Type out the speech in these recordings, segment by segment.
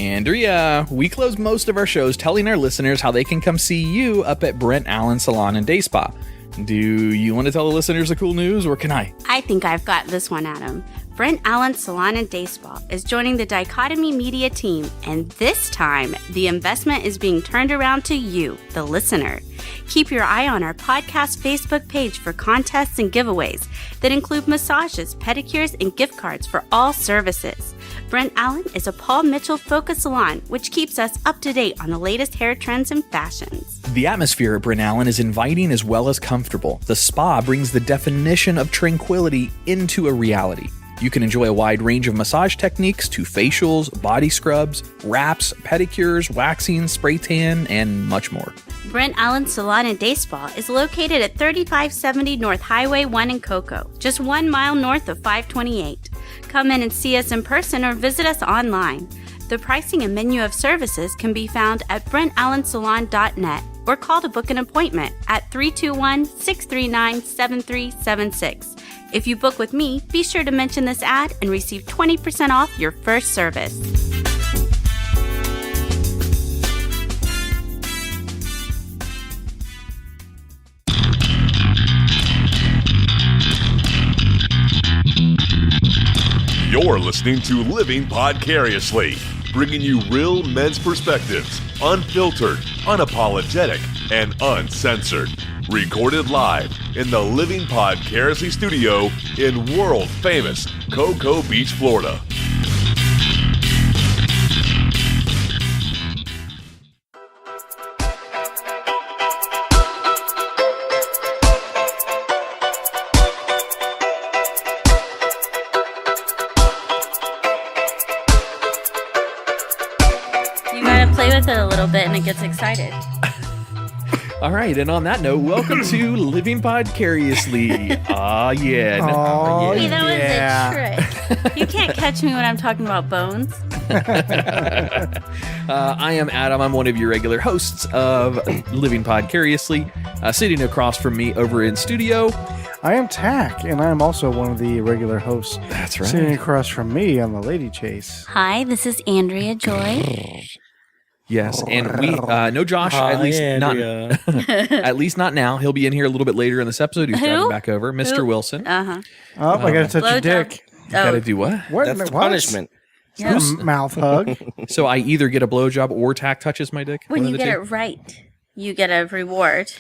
Andrea, we close most of our shows telling our listeners how they can come see you up at Brent, Allan Salon and Day Spa. Do you want to tell the listeners the cool news, or can I? I think I've got this one, Adam. Brent, Allan Salon and Day Spa is joining the Dichotomy Media team, and this time, the investment is being turned around to you, the listener. Keep your eye on our podcast Facebook page for contests and giveaways that include massages, pedicures, and gift cards for all services. Brent Allan is a Paul Mitchell-focused salon, which keeps us up to date on the latest hair trends and fashions. The atmosphere at Brent Allan is inviting as well as comfortable. The spa brings the definition of tranquility into a reality. You can enjoy a wide range of massage techniques to facials, body scrubs, wraps, pedicures, waxing, spray tan, and much more. Brent Allan Salon and Day Spa is located at 3570 North Highway 1 in Cocoa, just 1 mile north of 528. Come in and see us in person or visit us online. The pricing and menu of services can be found at BrentAllanSalon.net or call to book an appointment at 321-639-7376. If you book with me, be sure to mention this ad and receive 20% off your first service. You're listening to Living Podcariously, bringing you real men's perspectives, unfiltered, unapologetic, and uncensored. Recorded live in the Living Podcariously studio in world-famous Cocoa Beach, Florida. You gotta play with it a little bit and it gets excited. All right, and on that note, welcome to Living Podcariously. Yeah. Oh, Hey, that yeah. was a trick. You can't catch me when I'm talking about bones. I am Adam. I'm one of your regular hosts of Living Podcariously. Sitting across from me over in studio. I am Tach, and I'm also one of the regular hosts. That's right. Sitting across from me on the Lady Chase. Hi, this is Andrea Joy. Yes, and we no Josh, at least Andrea. not at least not now. He'll be in here a little bit later in this episode. He's Who? driving back over, Mr. Who? Wilson. Uh-huh. Oh, I gotta touch your Blowjob. dick. Got to do what? What? That's the What? punishment. Yeah. Mouth hug. So I either get a blowjob or Tack touches my dick. When One you of the get two? it right, you get a reward.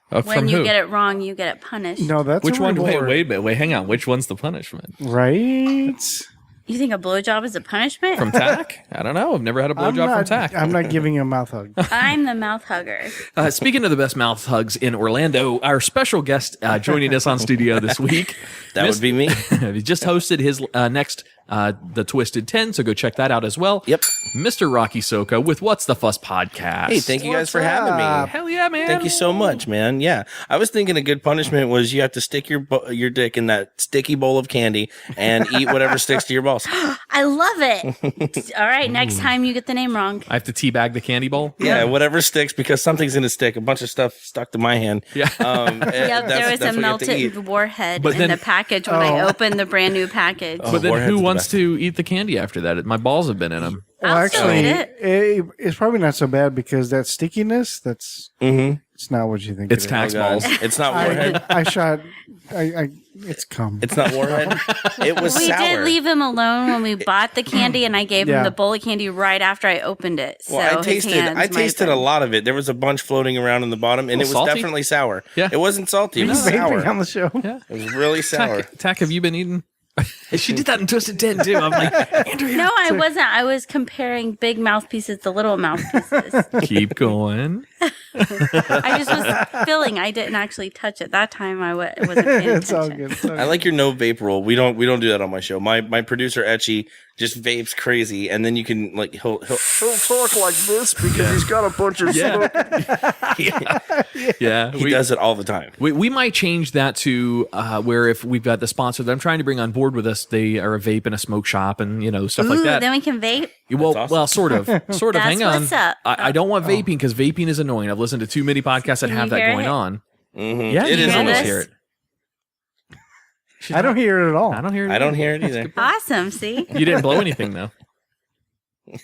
When From you who? get it wrong, you get it punished. No, that's Which a one? reward. Wait a minute. Wait, hang on. Which one's the punishment? Right? You think a blowjob is a punishment? From Tack? I don't know. I've never had a blowjob from Tack. I'm not giving you a mouth hug. I'm the mouth hugger. Speaking of the best mouth hugs in Orlando, our special guest joining us on studio this week. That would be me. He just hosted his next The Twisted 10, so go check that out as well. Yep. Mr. Rocky Socha with What's the Fuss podcast. Hey, thank you guys What's for having up? me. Hell yeah, man. Thank you so much, man. Yeah, I was thinking a good punishment was you have to stick your dick in that sticky bowl of candy and eat whatever sticks to your balls. I love it. All right, next time you get the name wrong. I have to teabag the candy bowl. Yeah, whatever sticks because something's gonna stick. A bunch of stuff stuck to my hand. Yeah. Yep, there was a melted warhead But in then- the package when I opened the brand new package. Oh, But then Warhead's who the wants best. to eat the candy after that? My balls have been in them. Well, I'll still actually, eat it. it's probably not so bad because that stickiness, it's not what you think It's it is. Tack's Oh, guys. balls. It's not Warhead. I shot, it's cum. It's not Warhead. It was We sour. did leave him alone when we bought the candy, and I gave him Yeah. the bowl of candy right after I opened it. So Well, I his tasted. hands I might have tasted a been- lot of it. There was a bunch floating around in the bottom, and it was Salty? definitely sour. Yeah. It wasn't salty. It was Vaping sour. on the show. Yeah. It was really sour. Tack, have you been eating? She did that in Twisted 10 too. I'm like, Andrea. No, I wasn't. I was comparing big mouthpieces to little mouthpieces. Keep going. I just was feeling. I didn't actually touch it that time. I wasn't paying It's all attention. good. It's all I good. like your no vape rule. We don't do that on my show. My producer Etchy just vapes crazy, and then you can like he'll talk like this because he's got a bunch of smoke. Yeah. He does it all the time. We might change that to where if we've got the sponsor that I'm trying to bring on board with us, they are a vape and a smoke shop and stuff like Ooh, that. then we can vape. Well, awesome. well, sort of. That's Hang on. what's up. I don't want vaping because vaping is annoying. I've listened to too many podcasts that Can have you that hear going it? on. Mhm. Yeah, It you is can almost this? hear it. I don't hear it at all. I don't hear it. I don't hear it either. Awesome. See, You didn't blow anything though.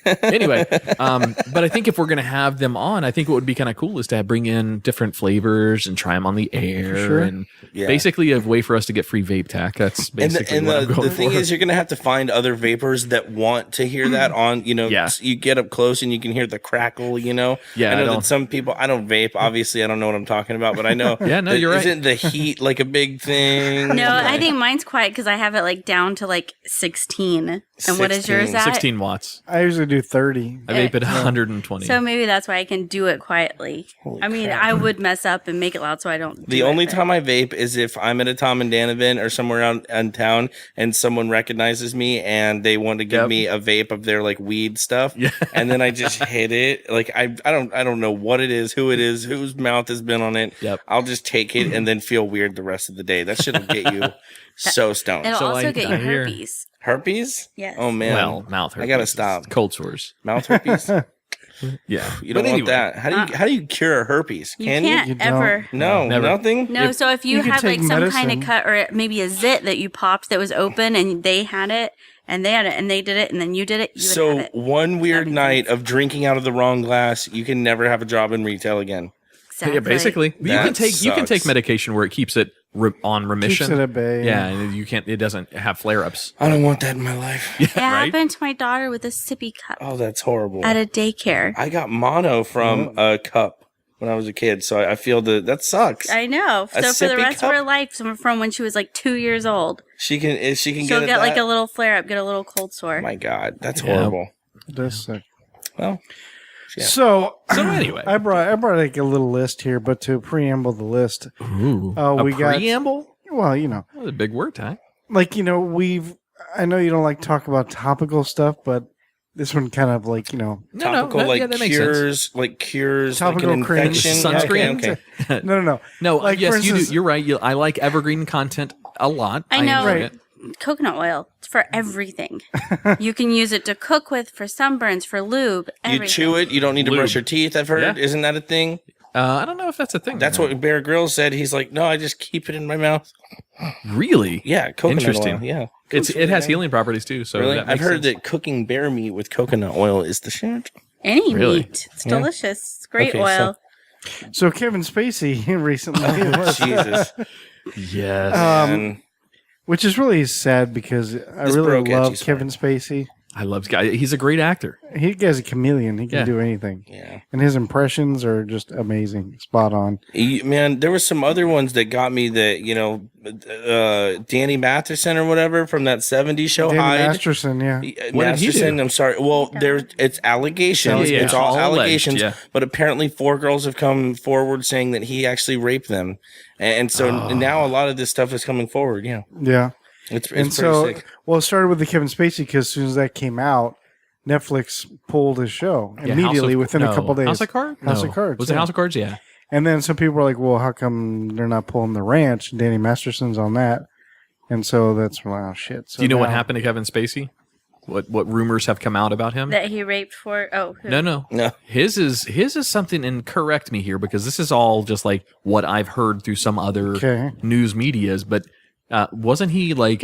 Anyway, but I think if we're going to have them on, I think what would be kind of cool is to bring in different flavors and try them on the air, and basically a way for us to get free vape tack. That's basically what I'm going the thing for. is, you're going to have to find other vapors that want to hear that on, you get up close and you can hear the crackle, Yeah, I know that some people, I don't vape, obviously I don't know what I'm talking about, but I know you're right. Isn't the heat like a big thing? No, I think mine's quiet because I have it like down to like 16. And what is yours at? 16 watts. I usually do 30. I vape at 120. So maybe that's why I can do it quietly. I mean, I would mess up and make it loud so I don't. The only time I vape is if I'm at a Tom and Dan event or somewhere out in town and someone recognizes me and they want to give me a vape of their like weed stuff, and then I just hit it. Like I don't know what it is, who it is, whose mouth has been on it. I'll just take it and then feel weird the rest of the day. That shit'll get you so stoned. It'll also get you herpes. Herpes? Yes. Oh man. Well, mouth herpes. I gotta stop. Cold sores. Mouth herpes? Yeah. You don't want that. How do you cure herpes? Can you? You Ever. No, never. Nothing. No, so if you You can had like take some kind of medicine. cut or maybe a zit that you popped that was open and they had it and they had it and they did it and then you did it, you would So have it. one weird That makes night sense. of drinking out of the wrong glass, you can never have a job in retail again. Exactly. Yeah, basically. You That can take sucks. medication where it keeps it on remission. Keeps it at bay. Yeah, and it doesn't have flare-ups. I don't want that in my life. It happened to my daughter with a sippy cup Oh, that's horrible. at a daycare. I got mono from a cup when I was a kid, so I feel that sucks. I know. A So for the sippy rest cup? of her life, from when she was like 2 years old, She can she'll get like a little flare up, get a little cold sore. Oh my God, that's Yeah. horrible. That's sick. Well, So anyway. I brought like a little list here, but to preamble the list, Ooh. we got preamble? well, That's a big word, Ty. like I know you don't like to talk about topical stuff, but this one kind of like topical that makes sense. cures like Topical an cream. infection. Sunscreen? Okay. no. No, Like, yes, for you instance- do. You're right. I like evergreen content a lot. I know. enjoy Right. it. Coconut oil. It's for everything. You can use it to cook with, for sunburns, for lube, You everything. chew it. You don't need to Lube. brush your teeth. I've heard. Yeah. Isn't that a thing? I don't know if that's a thing. That's what Bear Grylls said. He's like, no, I just keep it in my mouth. Really? Yeah, coconut Interesting. oil. Yeah, It has healing properties too. So Really, that I've makes heard sense. that cooking bear meat with coconut oil is the shit. Any Really? meat. It's delicious. It's great Okay, oil. So Kevin Spacey recently, was, Jesus. Yes. And which is really sad because I This really broke love Edgy's Kevin Spacey. I love guy. He's a great actor. He guy's a chameleon. He can Yeah. do anything, yeah, and his impressions are just amazing, spot on. man, there were some other ones that got me. That Danny Matheson or whatever from that '70s show. Danny Hyde. Masterson, yeah. What did he Masterson, do? I'm sorry. Well, it's allegations. Yeah, It's all all alleged, allegations. yeah. But apparently, 4 girls have come forward saying that he actually raped them, and so now a lot of this stuff is coming forward. Yeah, Yeah. it's And pretty so, sick. well, it started with the Kevin Spacey because as soon as that came out, Netflix pulled his show Yeah, immediately within a couple days. House of Cards? House No. of Cards. Was it yeah. House of Cards? Yeah. And then some people were like, well, how come they're not pulling The Ranch? Danny Masterson's on that. And so that's, oh, shit. So Do you know what now- happened to Kevin Spacey? What rumors have come out about him? That he raped for. Oh, who? No. No, His is something, and correct me here because this is all just like what I've heard through some other Okay. news medias. But wasn't he like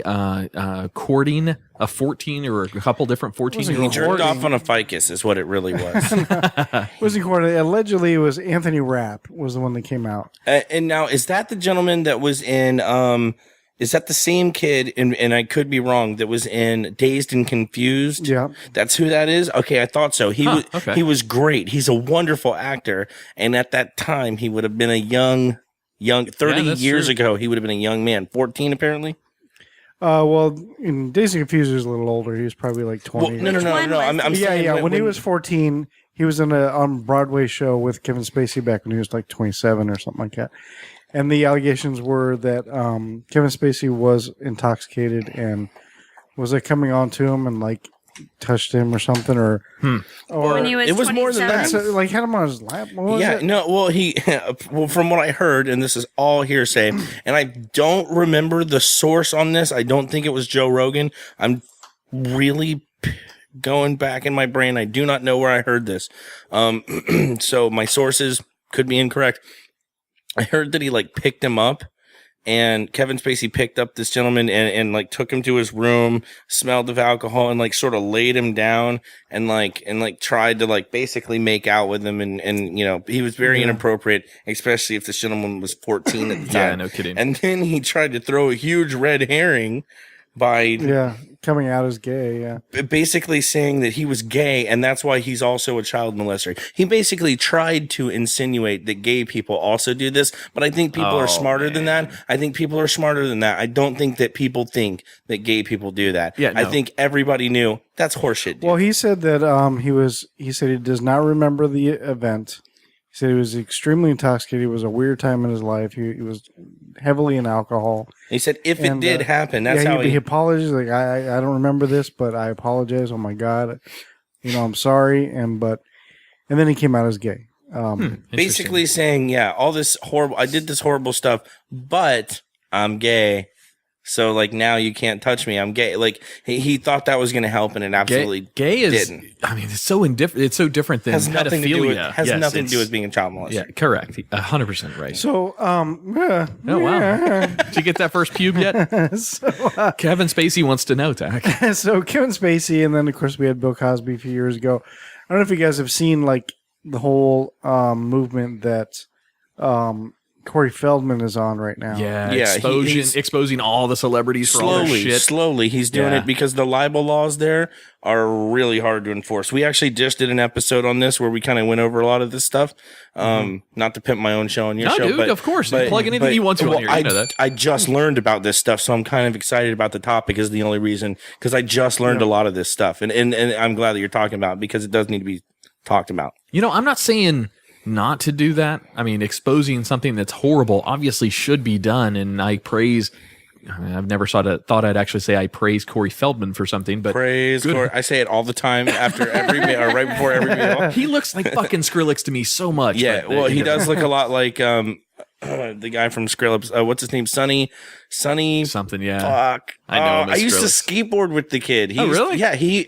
courting a 14 or a couple different 14-year-old? he jerked off on a ficus, is what it really was. Wasn't court. Allegedly, it was Anthony Rapp was the one that came out. And now, is that the gentleman that was in? Is that the same kid? And I could be wrong. That was in Dazed and Confused. Yeah. That's who that is. Okay, I thought so. He was. okay. He was great. He's a wonderful actor. And at that time, he would have been a young. 30 that's years true. ago, he would have been a young man. 14, apparently. Well, in Days and Confused, he was a little older. He was probably like 20. Well, no. one was I'm he? Yeah, saying yeah. When he was 14, he was in a Broadway show with Kevin Spacey back when he was like 27 or something like that. And the allegations were that Kevin Spacey was intoxicated and was like coming on to him and like touched him or something, or When he was It was more than 27? that. so, like had him on his lap. What was Yeah, it? no, well, from what I heard, and this is all hearsay, and I don't remember the source on this. I don't think it was Joe Rogan. I'm really going back in my brain. I do not know where I heard this. So my sources could be incorrect. I heard that he like picked him up and Kevin Spacey picked up this gentleman and like took him to his room, smelled of alcohol, and like sort of laid him down and tried to like basically make out with him, and you know, he was very inappropriate, especially if this gentleman was 14 at the time. Yeah, no kidding. And then he tried to throw a huge red herring by coming out as gay, basically saying that he was gay, and that's why he's also a child molester. He basically tried to insinuate that gay people also do this, but I think people are smarter than that. I think people are smarter than that. I don't think that people think that gay people do that. Yeah, no. I think everybody knew that's horseshit. Dude. Well, he said that he said he does not remember the event. He said he was extremely intoxicated. It was a weird time in his life. He was heavily in alcohol. He said if it did happen, that's how he apologized. Like, I don't remember this, but I apologize. Oh my God, you know, I'm sorry. And then he came out as gay. Basically saying, all this horrible. I did this horrible stuff, but I'm gay. So like now you can't touch me. I'm gay. Like he thought that was going to help, and it absolutely gay is. Didn't. I mean, it's so indifferent. It's so different than pedophilia. Has nothing to do with being a child molester. Yeah, correct. 100% right. So, oh wow, did you get that first pube yet? So, Kevin Spacey wants to know, Tach. So Kevin Spacey, and then of course we had Bill Cosby a few years ago. I don't know if you guys have seen like the whole movement that Corey Feldman is on right now. Yeah, exposing all the celebrities for all their shit. Slowly, he's doing it because the libel laws there are really hard to enforce. We actually just did an episode on this where we kind of went over a lot of this stuff. Not to pimp my own show on your show, dude, but of course, plug anything you want to on here. You know that. I just learned about this stuff, so I'm kind of excited about the topic. Is the only reason because I just learned a lot of this stuff, and I'm glad that you're talking about it because it does need to be talked about. You know, I'm not saying not to do that. I mean, exposing something that's horrible obviously should be done, and I've never thought I'd actually say I praise Corey Feldman for something, but praise Corey. I say it all the time after every meal or right before every meal. He looks like fucking Skrillex to me so much. Yeah, well, he does look a lot like the guy from Skrillex. What's his name? Sonny something. Yeah, fuck. I know him as I used to Skrillex. skateboard with the kid. Really? Yeah, he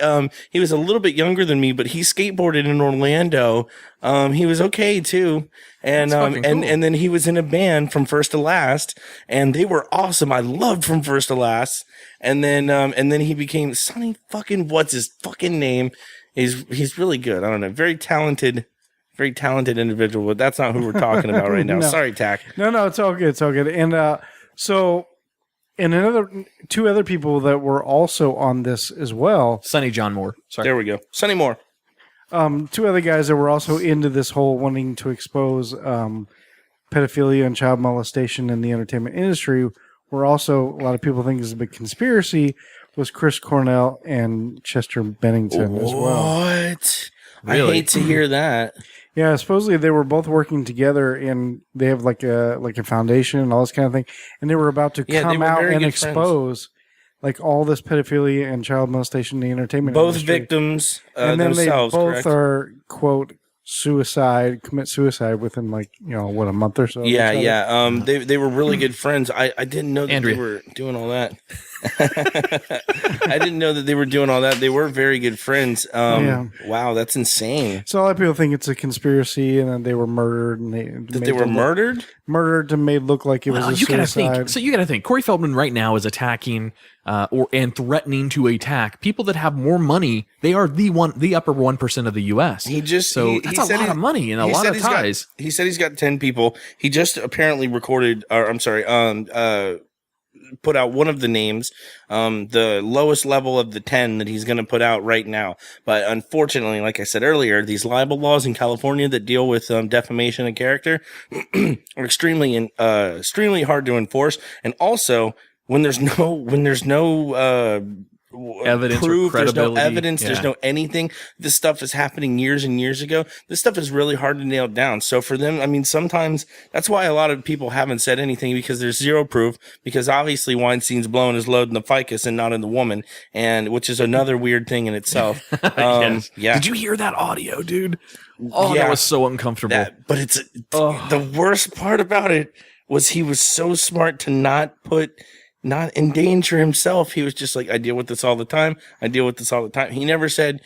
was a little bit younger than me, but he skateboarded in Orlando. He was okay too, and cool. and then he was in a band from First to Last, and they were awesome. I loved From First to Last, and then he became Sonny fucking what's his fucking name? He's really good. I don't know, very talented individual, but that's not who we're talking about right now. No. Sorry, Tach. No, it's all good. It's all good. And two other people that were also on this as well. Sonny John Moore. Sorry. There we go. Sonny Moore. Two other guys that were also into this whole wanting to expose pedophilia and child molestation in the entertainment industry were also, a lot of people think is a big conspiracy, was Chris Cornell and Chester Bennington as well. What? Really? I hate to hear that. Yeah, supposedly they were both working together, and they have like a foundation and all this kind of thing, and they were about to come out and expose like all this pedophilia and child molestation in the entertainment industry. Both victims and then themselves, they both correct? are quote commit suicide within like a month or so. Yeah. They were really good friends. I didn't know that Andrea. they were doing all that. I didn't know that they were doing all that. They were very good friends. Wow, that's insane. So a lot of people think it's a conspircy, and then they were murdered, and They were murdered to make it look like it was a suicide. You gotta think. Corey Feldman right now is attacking and threatening to attack people that have more money. They are the upper 1% of the U.S. That's a lot of money and a lot of ties. He said he's got 10 people. He just apparently put out one of the names, the lowest level of the 10 that he's going to put out right now. But unfortunately, like I said earlier, these libel laws in California that deal with defamation of character are extremely hard to enforce. And also, when there's no evidence, proof, or there's no credibility. evidence, there's no anything. This stuff is happening years and years ago. This stuff is really hard to nail down. So for them, I mean, sometimes that's why a lot of people haven't said anything, because there's zero proof, because obviously Weinstein's blowing his load in the ficus and not in the woman, and which is another weird thing in itself. Yes. Yeah. Did you hear that audio, dude? Oh, that was so uncomfortable. But it's the worst part about it was he was so smart to not endanger himself. He was just like, I deal with this all the time. He never said,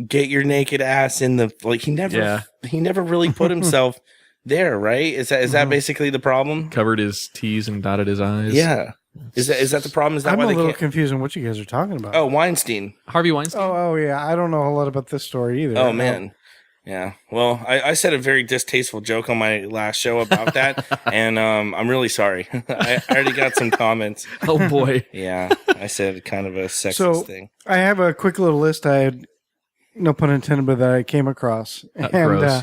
get your naked ass in the, like, he never really put himself there, right? Is that basically the problem? Covered his T's and dotted his I's. Yeah. Is that the problem? Is that I'm why a they little can't? confused on what you guys are talking about. Oh, Weinstein. Harvey Weinstein. Oh, yeah. I don't know a lot about this story either. Oh, man. Yeah. Well, I said a very distasteful joke on my last show about that, and I'm really sorry. I already got some comments. Oh, boy. Yeah. I said kind of a sexist thing. I have a quick little list I had, no pun intended, but that I came across. Gross.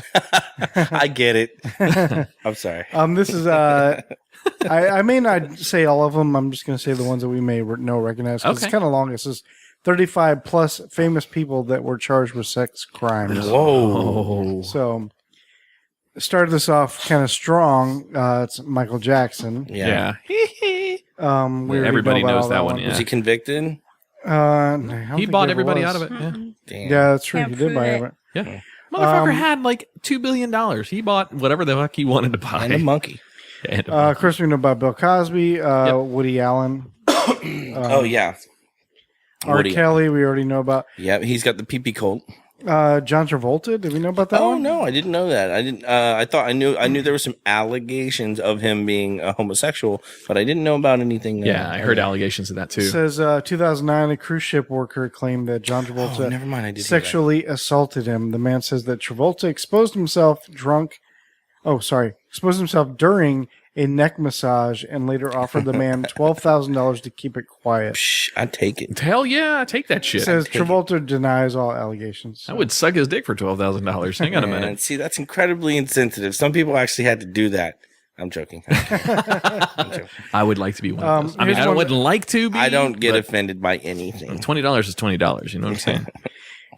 I get it. I'm sorry. This is I may not say all of them. I'm just going to say the ones that we may recognize because Okay. it's kind of long. It says 35 plus famous people that were charged with sex crimes. Whoa. So started this off kind of strong. It's Michael Jackson. Yeah. We already Everybody know about knows all that one, yeah. Was he convicted? I don't He think bought ever everybody was. out of it. Yeah. Damn. Yeah, that's true. Can't He did prove buy it. it. Yeah. Motherfucker had like $2 billion. He bought whatever the fuck he wanted to buy. And a monkey. And Of course, we know about Bill Cosby, Woody Allen, Oh, yeah. R. Woody. Kelly. We already know about Yeah, he's got the pee-pee cult. John Travolta. Did we know about that Oh one? no, I didn't know that. I didn't. I thought I knew there were some allegations of him being a homosexual, but I didn't know about anything. yeah, I heard allegations of that too. It says 2009, a cruise ship worker claimed that John Travolta Oh, never mind. I did hear sexually assaulted him. The man says that Travolta exposed himself during a neck massage and later offered the man $12,000 to keep it quiet. that. Psh, I'd take it. Hell yeah, take that It shit. says Travolta denies all allegations. I would suck his dick for $12,000. Hang on a And minute. see, that's incredibly insensitive. Some people actually had to do that. I'm joking. I'm joking. I would like to be one of those. I mean, here's I one wouldn't like to be. I don't get but offended by anything. $20 is $20. You know what I'm saying?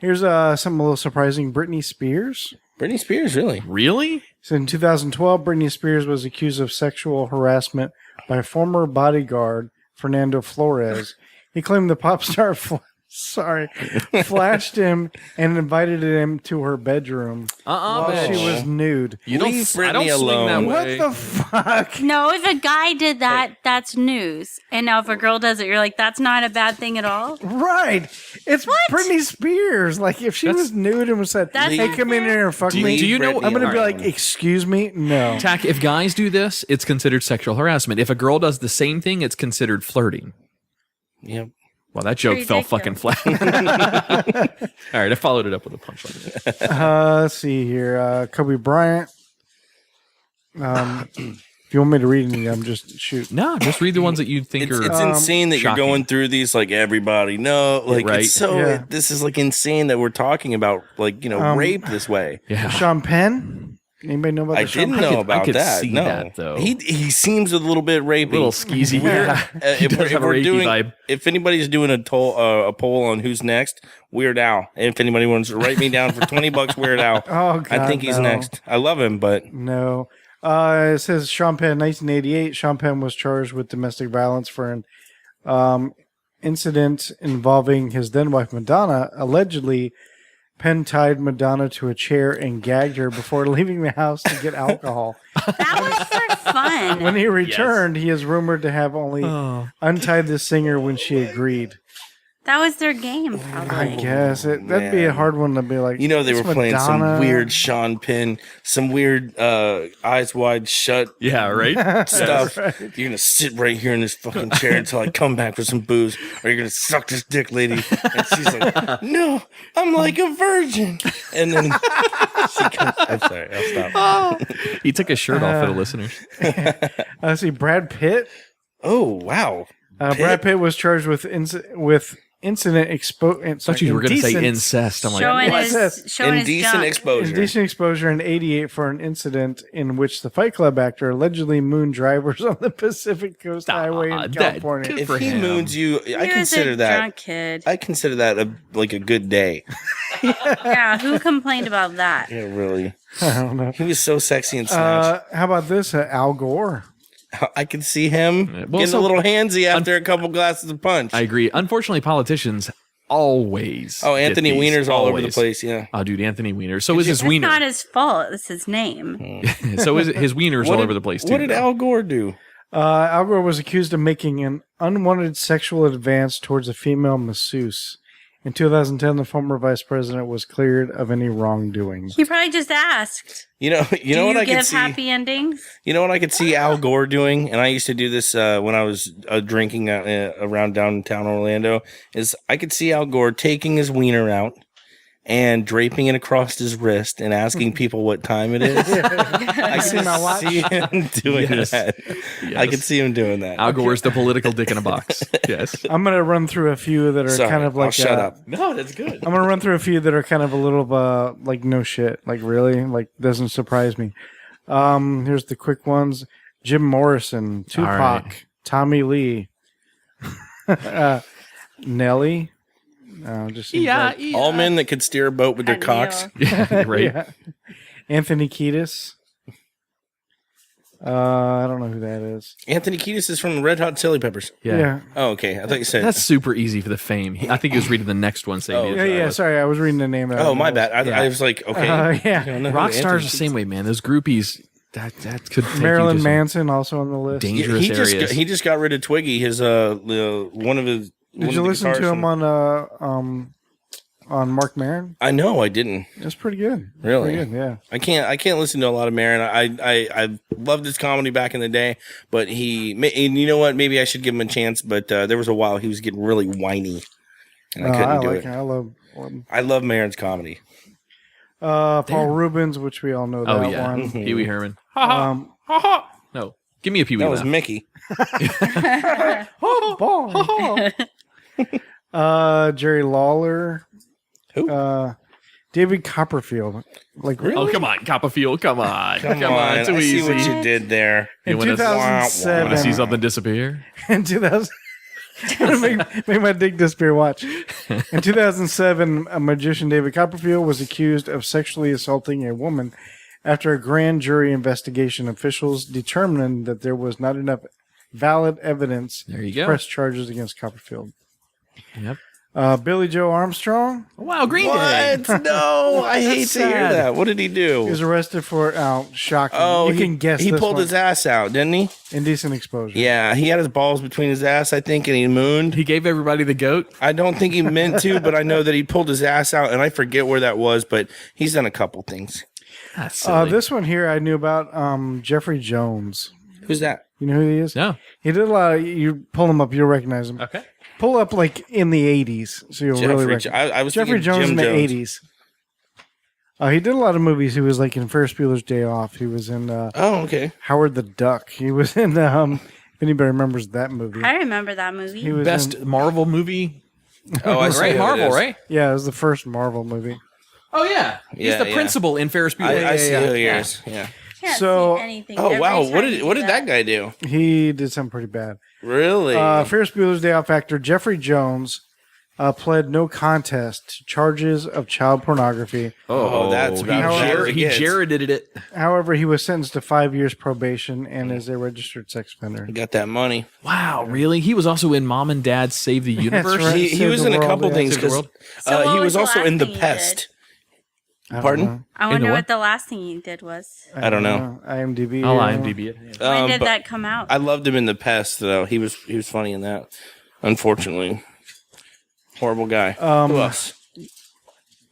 Here's something a little surprising. Britney Spears. Britney Spears, really? Really? So in 2012, Britney Spears was accused of sexual harassment by former bodyguard Fernando Flores. He claimed the pop star flashed him and invited him to her bedroom while bitch. she was nude. You don't. Leave I don't Britney swing that alone. way. What the fuck? No, if a guy did that, that's news. And now if a girl does it, you're like, that's not a bad thing at all. Right. It's Britney Spears. Like, if she was nude and was said, That's hey, come in here and fuck Do me. you know? Britney I'm going to be alone. like, excuse me? No. Tack, if guys do this, it's considered sexual harassment. If a girl does the same thing, it's considered flirting. Yep. Well, that joke fell Ridiculous. fucking flat. All right, I followed it up with a punchline. Let's see here. Kobe Bryant. If you want me to read any, I'm just shoot. No, just read the ones that you think It's are. insane that shocking. you're going through these like everybody know like right. it's so Yeah. this is like insane that we're talking about like rape this way. Yeah. Sean Penn. Anybody know about I the Sean didn't Penn? know about could that. see No, that, though. He seems a little bit rapey. A little skeezy. Yeah. He does have a rapey vibe. If anybody's doing a poll on who's next, Weird Al. If anybody wants to write me down for $20, Weird Al. Oh, God, I think he's no. next. I love him, but No. It says Sean Penn, 1988. Sean Penn was charged with domestic violence for an incident involving his then wife Madonna. Allegedly, Penn tied Madonna to a chair and gagged her before leaving the house to get alcohol. That was for fun. When he returned, he is rumored to have only Oh. untied the singer when she agreed. That was their game, I probably. guess that'd be a hard one to be like. you know they "It's were playing Madonna." some weird Sean Penn, some weird Eyes Wide Shut Yeah, right? stuff. You're gonna sit right here in this fucking chair until I come back with some booze, or you're gonna suck this dick, lady. And she's like, "No, I'm like a virgin." And then she comes. I'm sorry, I'll stop. He took his shirt off for the listeners. Let's see, Brad Pitt. Oh wow, Brad Pitt was charged with incident exposure. I thought you were going to say incest. I'm like, Showing what? his indecent junk. exposure. Indecent exposure in 88 for an incident in which the Fight Club actor allegedly mooned drivers on the Pacific Coast Highway in that- California. good If for he him. moons you, I He was consider a that. drunk kid. I consider that like a good day. Yeah, who complained about that? Yeah, really. I don't know. He was so sexy and snatched. How about this? Al Gore. I can see him Well, getting so- a little handsy after a couple glasses of punch. I agree. Unfortunately, politicians always. Oh, Anthony get these, Weiner's all over the always. place. Yeah. Oh, dude, Anthony Weiner. So is his It's wiener. not his fault. It's his name. So is his wiener's all over the place too. What did though. Al Gore do? Al Gore was accused of making an unwanted sexual advance towards a female masseuse In 2010, the former vice president was cleared of any wrongdoing. He probably just asked. You know Do you what I give could see. happy endings? You know what I could see Al Gore doing, and I used to do this when I was drinking around downtown Orlando. Is I could see Al Gore taking his wiener out and draping it across his wrist and asking people what time it is. I could see him doing that. Yes. I could see him doing that. Al Gore's the political dick in a box. Yes. I'm going to run through a few that are Sorry, kind of like... I'll shut up. No, that's good. I'm going to run through a few that are kind of a little like no shit. Like really? Like doesn't surprise me. Here's the quick ones. Jim Morrison, Tupac, right. Tommy Lee, Nelly. Just seems like- All men that could steer a boat with their cocks. Right. Yeah. Anthony Kiedis. I don't know who that is. Anthony Kiedis is from the Red Hot Chili Peppers. Yeah. Oh, okay. I thought you said. That's super easy for the fame. I think he was reading the next one saying. Yeah. Sorry, I was reading the name. Oh, my bad. I was like, okay. Yeah. I don't know who Rock stars Anthony the same way, man. Those groupies that could take Marilyn you to some Manson also on the list. dangerous areas. He just got rid of Twiggy. His one of his. Did you listen to him on Mark Maron? I know I didn't. It's pretty good. Really? Pretty good, yeah. I can't listen to a lot of Maron. I loved his comedy back in the day, but and you know what? Maybe I should give him a chance. But there was a while he was getting really whiny, and I couldn't do it. I I love Maron's comedy. Paul Rubens, which we all know that Oh yeah, one. Pee Wee Herman. No, give me a Pee Wee. That was laugh. Mickey. Jerry Lawler. Who? David Copperfield. Like really? Oh come on, Copperfield, come on, Come on, too I see easy. what you did there. You In want to 2007. see something disappear? In 2000, make my dick disappear. Watch. In 2007, a magician, David Copperfield, was accused of sexually assaulting a woman. After a grand jury investigation, officials determined that there was not enough valid evidence There you to go. press charges against Copperfield. Yep. Billy Joe Armstrong. Wow, Green Day. What? No, I hate to hear sad. that. What did he He do? was arrested for shocking. Oh, you can guess. He this pulled one. his ass out, didn't he? Indecent exposure. Yeah, he had his balls between his ass, I think, and he mooned. He gave everybody the goat. I don't think he meant to, but I know that he pulled his ass out, and I forget where that was, but he's done a couple things. That's silly. This one here I knew about. Jeffrey Jones. Who's that? You know who he is? No. He did a lot. You pull him up, you'll recognize him. Okay. Pull up like in the 80s, so you'll really recognize. I was Jeffrey thinking Jones Jim in the Jones. 80s. He did a lot of movies. He was like in Ferris Bueller's Day Off. He was in Oh, okay. Howard the Duck. He was in if anybody remembers that movie. I remember that movie. He was Best in, Marvel movie. Oh, I see Right, who it Marvel, is. right? yeah, it was the first Marvel movie. Oh yeah, he's Yeah, the yeah. principal in Ferris Bueller. I see who he yeah. is. Yeah. Can't So- see anything. Oh, every wow. time What you did do what did that guy do? He did something pretty bad. Really? Ferris Bueller's Day Off actor Jeffrey Jones pled no contest to charges of child pornography. Oh, that's he, about as bad as it he gets. Jareded it. However, he was sentenced to 5 years probation and is a registered sex offender. He got that money. Wow, really? He was also in Mom and Dad Save the Universe. right. He Save was the in a world, couple yeah. things Save the because world. So what he was was the also last in The thing he Pest. I don't Pardon? know. I wonder what? what the last thing he did was. I don't know. IMDb. I'll IMDb it. Yeah. When did But that come out? I loved him in The Pest, though. He was funny in that. Unfortunately, horrible guy. Who else?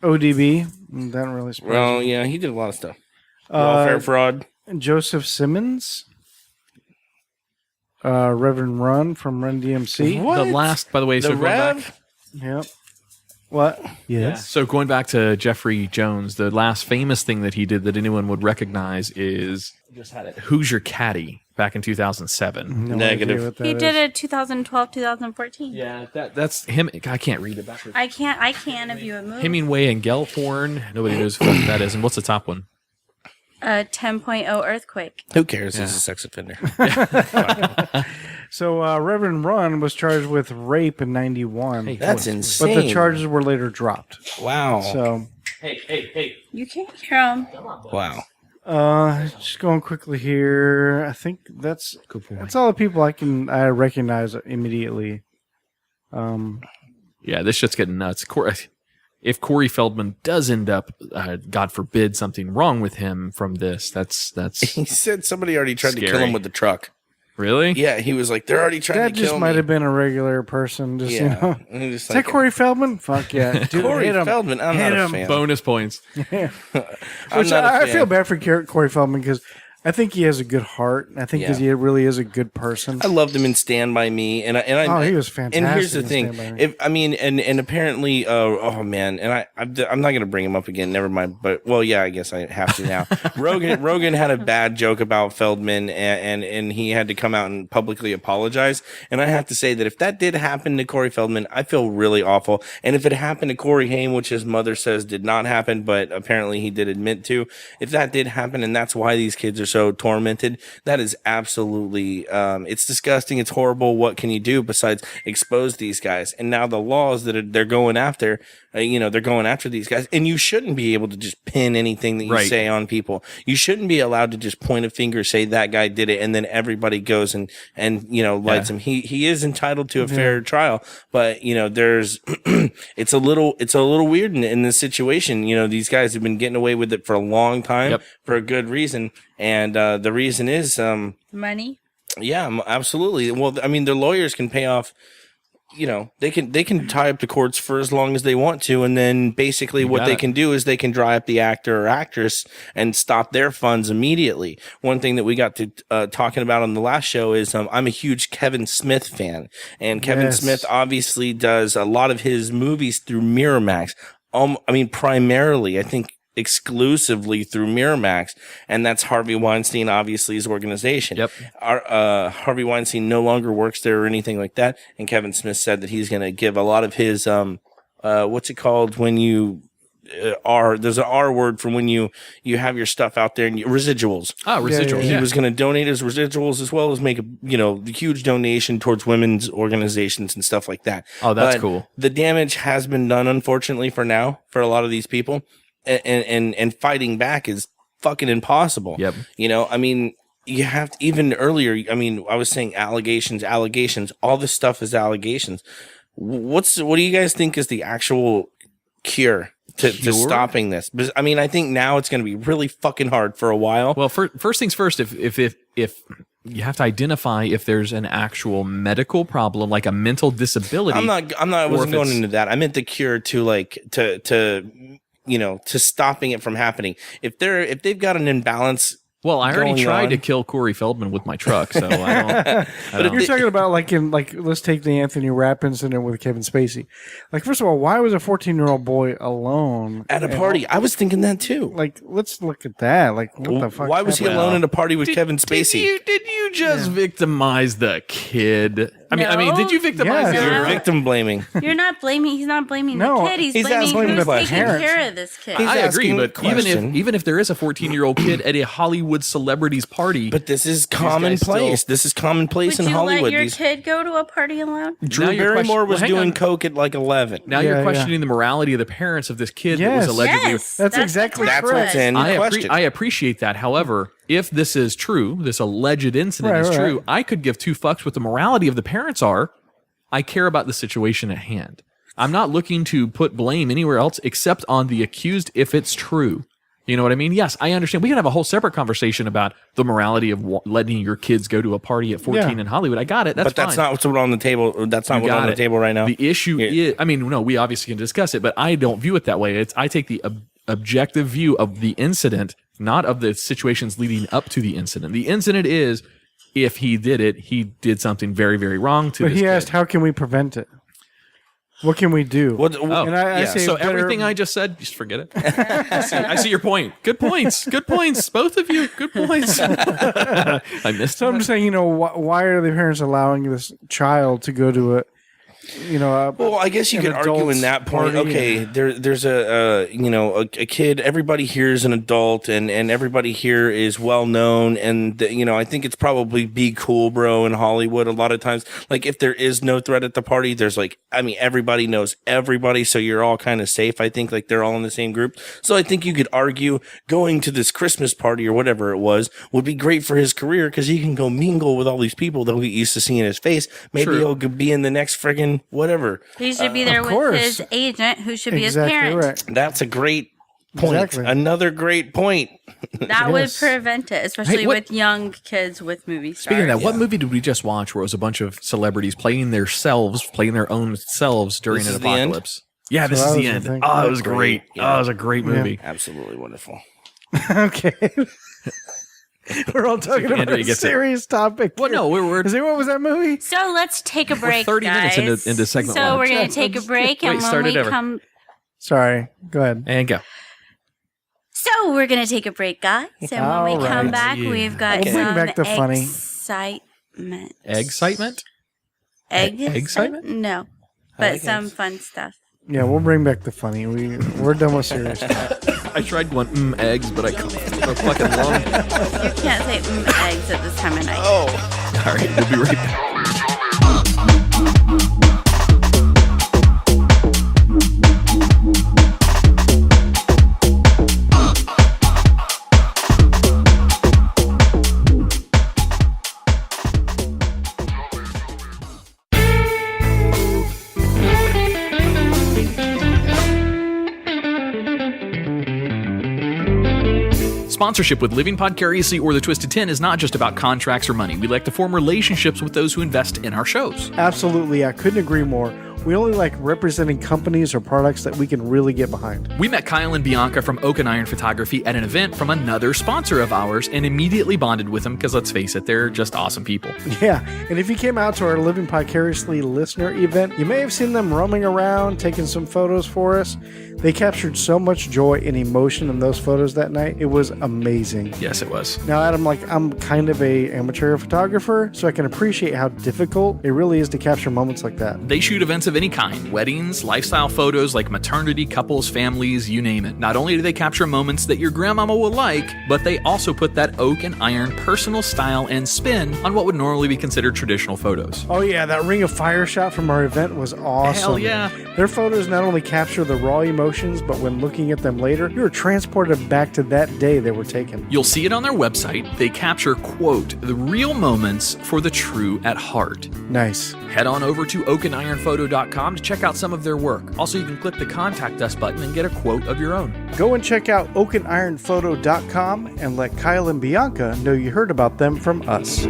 ODB. That really surprised Well, me. yeah, he did a lot of stuff. Welfare fraud. Joseph Simmons. Reverend Run from Run DMC. What? The last, by the way, so The going back. Rev? Yep. What? Yes. So going back to Jeffrey Jones, the last famous thing that he did that anyone would recognize is Who's Your Caddy back in 2007. No Negative. idea what that He is. did it 2012, 2014. Yeah, that's him. I can't read it backwards. I can if you would move. Hemingway and Gelthorn. Nobody knows who that is. And what's the top one? 10.0 earthquake. Who cares? He's a sex offender. So Reverend Run was charged with rape in 91. Hey, That's but insane. the charges were later dropped. Wow. So Hey. You can't hear him. Wow. just going quickly here. I think that's all the people I recognize immediately. Yeah, this shit's getting nuts. If Corey Feldman does end up, God forbid, something wrong with him from this, that's He said somebody already tried to kill Scary. him with the truck. Really? Yeah, he was like, they're already trying That to kill just me. might have been a regular person. Just, you know. And he's just Is that Corey Feldman? Fuck yeah. Dude, Corey hit him. Feldman, I'm Hit not a him. fan. Bonus points. I'm Which not a I fan. feel bad for Corey Feldman because I think he has a good heart. I think Yeah. he really is a good person. I loved him in Stand By Me, and I he was fantastic. And here's the in thing, Stand By Me. and apparently, oh man, and I'm not gonna bring him up again. Never mind. But well, yeah, I guess I have to now. Rogan had a bad joke about Feldman, and he had to come out and publicly apologize. And I have to say that if that did happen to Corey Feldman, I feel really awful. And if it happened to Corey Haim, which his mother says did not happen, but apparently he did admit to, if that did happen, and that's why these kids are so tormented, that is absolutely it's disgusting. It's horrible. What can you do besides expose these guys? And now the laws that they're going after, they're going after these guys, and you shouldn't be able to just pin anything that you say on people. You shouldn't be allowed to just point a finger, say that guy did it, and then everybody goes and lights him. He is entitled to a fair trial, but there's it's a little weird in this situation. These guys have been getting away with it for a long time for a good reason. And the reason is money. Yeah, absolutely. Well, I mean, their lawyers can pay off. They can tie up the courts for as long as they want to, and then basically what they can do is they can dry up the actor or actress and stop their funds immediately. One thing that we got to talking about on the last show is I'm a huge Kevin Smith fan, and Kevin Smith obviously does a lot of his movies through Miramax. Primarily, I think exclusively through Miramax, and that's Harvey Weinstein, obviously his organization. Yep. Harvey Weinstein no longer works there or anything like that, and Kevin Smith said that he's going to give a lot of his what's it called when you there's an R word for when you have your stuff out there and residuals. Residuals. He was going to donate his residuals as well as make a huge donation towards women's organizations and stuff like that. Oh, that's cool. The damage has been done, unfortunately, for now for a lot of these people. And fighting back is fucking impossible. Yep. You have to, even earlier, I was saying allegations, all this stuff is allegations. What do you guys think is the actual cure to stopping this? Because, I think now it's going to be really fucking hard for a while. Well, first things first, if you have to identify if there's an actual medical problem, like a mental disability. I wasn't going into that. I meant the cure to stopping it from happening. If they've got an imbalance. Well, I already tried to kill Corey Feldman with my truck, so I don't. You're talking about let's take the Anthony Rapp incident with Kevin Spacey. First of all, why was a 14-year-old boy alone at a party? I was thinking that too. Let's look at that. What the fuck? Why was he alone at a party with Kevin Spacey? Did you just victimize the kid? I mean, did you victimize him? You're victim blaming. You're not blaming. He's not blaming the kid. He's blaming who's taking care of this kid. I agree, but even if there is a 14-year-old kid at a Hollywood celebrity's party, but this is commonplace. This is commonplace in Hollywood. Would you let your kid go to a party alone? Drew Barrymore was doing coke at 11. Now you're questioning the morality of the parents of this kid that was allegedly. Yes, that's exactly that's what's in question. I appreciate that. However, if this is true, this alleged incident is true, I could give two fucks what the morality of the parents are. I care about the situation at hand. I'm not looking to put blame anywhere else except on the accused if it's true. You know what I mean? Yes, I understand. We can have a whole separate conversation about the morality of letting your kids go to a party at 14 in Hollywood. I got it. That's fine. Not what's on the table. That's not what's on the table right now. The issue is, we obviously can discuss it, but I don't view it that way. I take the objective view of the incident, not of the situations leading up to the incident. The incident is, if he did it, he did something very, very wrong to this kid. But he asked, how can we prevent it? What can we do? I say so everything I just said, just forget it. I see your point. Good points. Good points. Both of you. Good points. I missed So I'm just saying, why are the parents allowing this child to go to well, I guess you could argue in that point. Okay, there's a kid. Everybody here is an adult, and everybody here is well known. And I think it's probably be cool, bro. In Hollywood, a lot of times, if there is no threat at the party, there's everybody knows everybody, so you're all kind of safe. I think they're all in the same group. So I think you could argue going to this Christmas party or whatever it was would be great for his career because he can go mingle with all these people that we used to see in his face. Maybe he'll be in the next whatever. He should be there with his agent, who should be his parent. Right. That's a great Point. Exactly. Another great point. That would prevent it, especially with young kids with movie stars. Speaking of that, what movie did we just watch where it was a bunch of celebrities playing their own selves during an apocalypse? Yeah, this is the end. Oh, it was great. Oh, it was a great movie. Absolutely wonderful. Okay. We're all talking about a serious topic. Well, no, we're what was that movie? So let's take a break, 30 guys. minutes into segment so one. we're going to take a break, and when we come... Sorry, go ahead. And go. So we're going to take a break, guys. And when we come back, we've got some back the funny. excitement. Excitement? Excitement? No, but some fun stuff. Yeah, we'll bring back the funny. We're done with serious stuff. I tried going eggs, but I couldn't. They're fucking long. You can't say eggs at this time of night. Oh. All right, we'll be right back. Sponsorship with Living Podcariously or the Twisted 10 is not just about contracts or money. We like to form relationships with those who invest in our shows. Absolutely. I couldn't agree more. We only like representing companies or products that we can really get behind. We met Kyle and Bianca from Oak and Iron Photography at an event from another sponsor of ours and immediately bonded with them because, let's face it, they're just awesome people. Yeah, and if you came out to our Living Podcariously listener event, you may have seen them roaming around, taking some photos for us. They captured so much joy and emotion in those photos that night. It was amazing. Yes, it was. Now, Adam, I'm kind of a amateur photographer, so I can appreciate how difficult it really is to capture moments like that. They shoot events of any kind, weddings, lifestyle photos like maternity, couples, families, you name it. Not only do they capture moments that your grandmama will like, but they also put that Oak and Iron personal style and spin on what would normally be considered traditional photos. Oh yeah, that Ring of Fire shot from our event was awesome. Hell yeah. Their photos not only capture the raw emotions, but when looking at them later, you are transported back to that day they were taken. You'll see it on their website. They capture, quote, the real moments for the true at heart. Nice. Head on over to oakandironphoto.com to check out some of their work. Also, you can click the Contact Us button and get a quote of your own. Go and check out oakandironphoto.com and let Kyle and Bianca know you heard about them from us.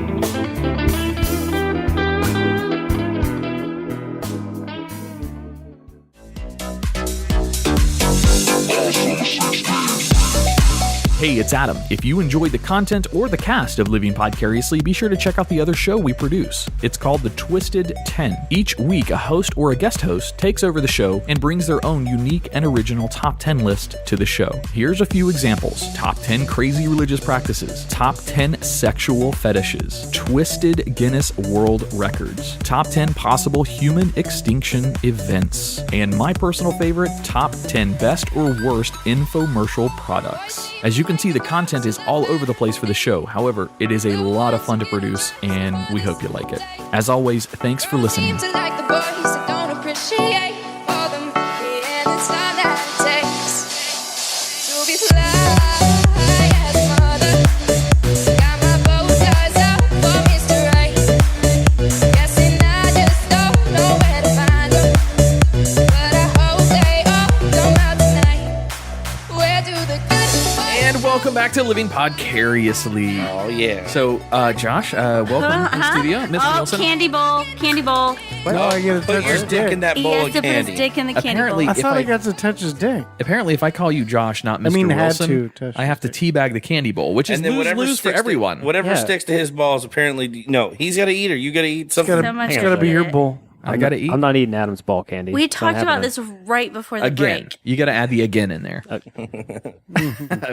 Hey, it's Adam. If you enjoyed the content or the cast of Living Podcariously, be sure to check out the other show we produce. It's called The Twisted 10. Each week, a host or a guest host takes over the show and brings their own unique and original top 10 list to the show. Here's a few examples. Top 10 crazy religious practices. Top 10 sexual fetishes. Twisted Guinness World Records. Top 10 possible human extinction events. And my personal favorite, top 10 best or worst infomercial products. As you can see, the content is all over the place for the show. However, it is a lot of fun to produce, and we hope you like it. As always, thanks for listening. Welcome back to Living Podcariously. Oh, yeah. So, Josh, welcome to the studio. Miss Wilson. Candy bowl. Why do I get to touch his dick in that He bowl has of to put candy. his dick in the candy Apparently, bowl. I thought I got to touch his dick. Apparently, if I call you Josh, not Mr. Wilson, I have to teabag the candy bowl, which is lose for everyone. Whatever sticks to his balls, apparently, no, he's got to eat her. You got to eat something. It's got to be your bowl. I got to eat. I'm not eating Adam's ball candy. We talked about this right before the break. You got to add the again in there.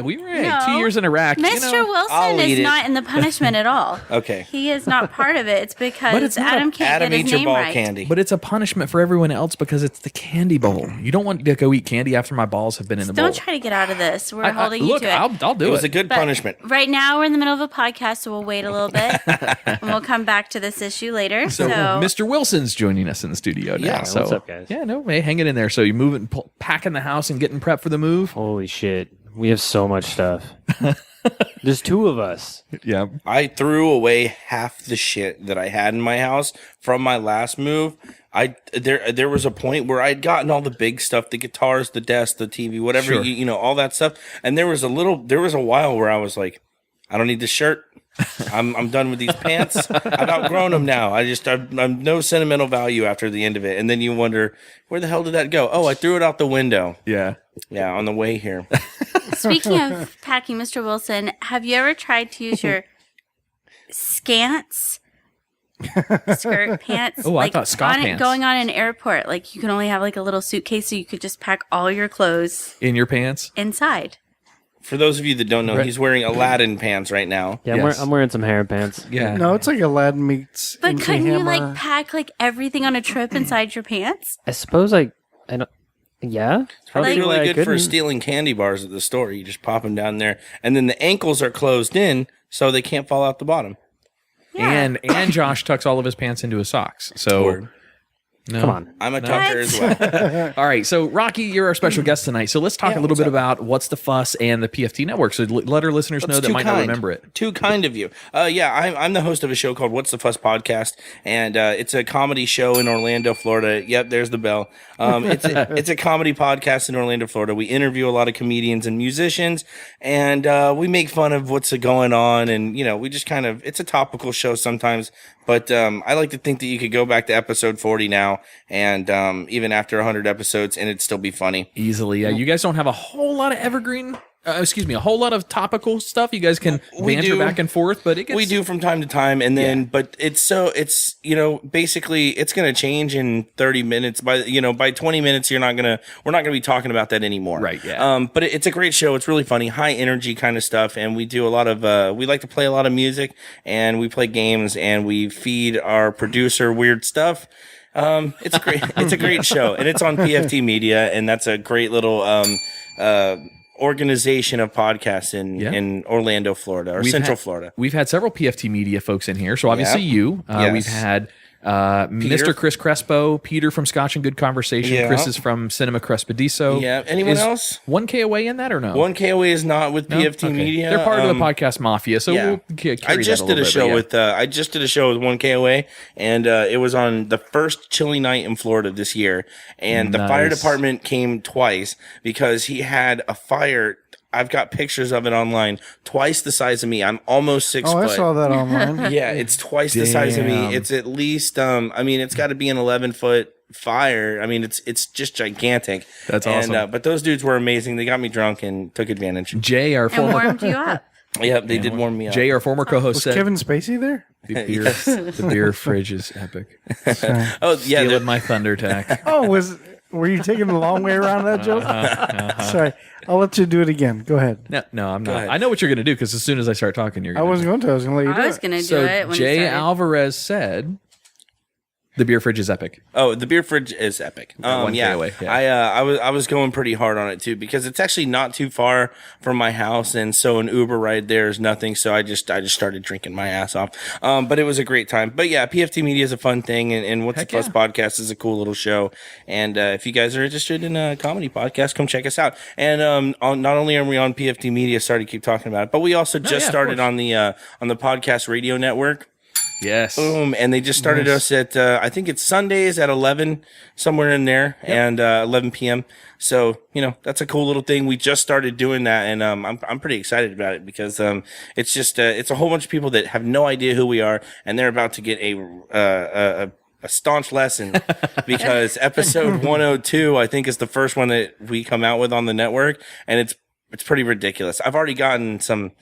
We were 2 years in Iraq. Mr. Wilson is not in the punishment at all. Okay. He is not part of it. It's because Adam can't get his eat your name ball right. candy. But it's a punishment for everyone else because it's the candy bowl. You don't want to go eat candy after my balls have been in the bowl. Don't try to get out of this. We're holding you to it. I'll do it. It was a good punishment. Right now, we're in the middle of a podcast, so we'll wait a little bit. And we'll come back to this issue later. So Mr. Wilson's joining us in the studio now. Yeah, so, what's up, guys? Yeah, no, hey, hanging in there. So you moving, packing the house and getting prepped for the move? Holy shit. We have so much stuff. There's two of us. I threw away half the shit that I had in my house from my last move. There was a point where I'd gotten all the big stuff, the guitars, the desk, the TV, whatever, Sure. you know, all that stuff. And there was a while where I was like, I don't need this shirt. I'm done with these pants. I've outgrown them now. I'm no sentimental value after the end of it. And then you wonder, where the hell did that go? Oh, I threw it out the window. Yeah. Yeah, on the way here. Speaking of packing, Mr. Wilson, have you ever tried to use your skants skirt pants? Oh, I thought Scott pants. Going on an airport, like you can only have like a little suitcase, so you could just pack all your clothes In your pants? inside. For those of you that don't know, he's wearing Aladdin pants right now. Yeah, Yes. I'm wearing some hair pants. Yeah. No, it's like Aladdin meets. But MC couldn't you Hammer. like pack like everything on a trip inside your pants? I suppose I don't. Yeah, It's probably Like- really I good for couldn't. stealing candy bars at the store. You just pop them down there, and then the ankles are closed in, so they can't fall out the bottom. Yeah. And Josh tucks all of his pants into his socks. So Word. no. Come on. I'm a tucker as well. All right, so Rocky, you're our special guest tonight. So let's talk a little bit about What's the Fuss and the PFT Network. So let our listeners know That's that too might not kind. remember it. Too kind of you. I'm the host of a show called What's the Fuss Podcast, and it's a comedy show in Orlando, Florida. Yep, there's the bell. It's a comedy podcast in Orlando, Florida. We interview a lot of comedians and musicians, and we make fun of what's going on, and you know, we just kind of, it's a topical show sometimes. But I like to think that you could go back to episode 40 now, and even after 100 episodes, and it'd still be funny. Easily. You guys don't have a whole lot of evergreen, a whole lot of topical stuff. You guys can We banter do. back and forth, but it gets... We do from time to time, and then, but it's you know, basically it's going to change in 30 minutes. By 20 minutes, we're not going to be talking about that anymore. Right, yeah. But it's a great show. It's really funny, high energy kind of stuff, and we do a lot of, we like to play a lot of music, and we play games, and we feed our producer weird stuff. It's a great show, and it's on PFT Media, and that's a great little, organization of podcasts in Orlando, Florida, or Central Florida. We've had several PFT Media folks in here. So obviously you. Yes. We've had Mr. Chris Crespo, Peter from Scotch and Good Conversation. Yeah. Chris is from Cinema Crespediso. Yeah. Anyone Is else? 1K away in that or no? 1K away is not with No? PFT Okay. Media. They're part of the podcast mafia, so yeah. we'll carry I just that did a little show bit, but with I just did a show with 1K away, and it was on the first chilly night in Florida this year, and the fire Nice. department came twice because he had a fire. I've got pictures of it online, twice the size of me. I'm almost 6 Oh, I foot. saw that online. Yeah, it's twice the size of me. Damn. It's at least it's got to be an 11-foot fire. I mean, it's just gigantic. That's and, awesome. but those dudes were amazing. They got me drunk and took advantage. Jay, our And former warmed you up. Yeah, they did warm me up. Jay, our former co-host, Was said Kevin Spacey there? the beer fridge is epic. Oh yeah, Stealing my thunder tack. Oh, were you taking the long way around that joke? Sorry, I'll let you do it again. Go ahead. No, I'm not. ahead. I know what you're going to do because as soon as I start talking, you're I going to. wasn't going to. I was going to let you do I was it. going to do So it when Jay you started. Alvarez said, "The beer fridge is epic." Oh, the beer fridge is epic. 1K away, yeah. I was going pretty hard on it too because it's actually not too far from my house, and so an Uber ride there is nothing. So I just started drinking my ass off. But it was a great time. But yeah, PFT Media is a fun thing, and What's the Fuss podcast is a cool little show. And if you guys are interested in a comedy podcast, come check us out. And not only are we on PFT Media, sorry to keep talking about it, but we also just started on the podcast radio network. Yes. Boom. And they just started us at, I think it's Sundays at 11, somewhere in there, and 11 p.m. So, that's a cool little thing. We just started doing that, and I'm pretty excited about it because it's just, it's a whole bunch of people that have no idea who we are, and they're about to get a staunch lesson because episode 102, I think, is the first one that we come out with on the network, and it's pretty ridiculous. I've already gotten some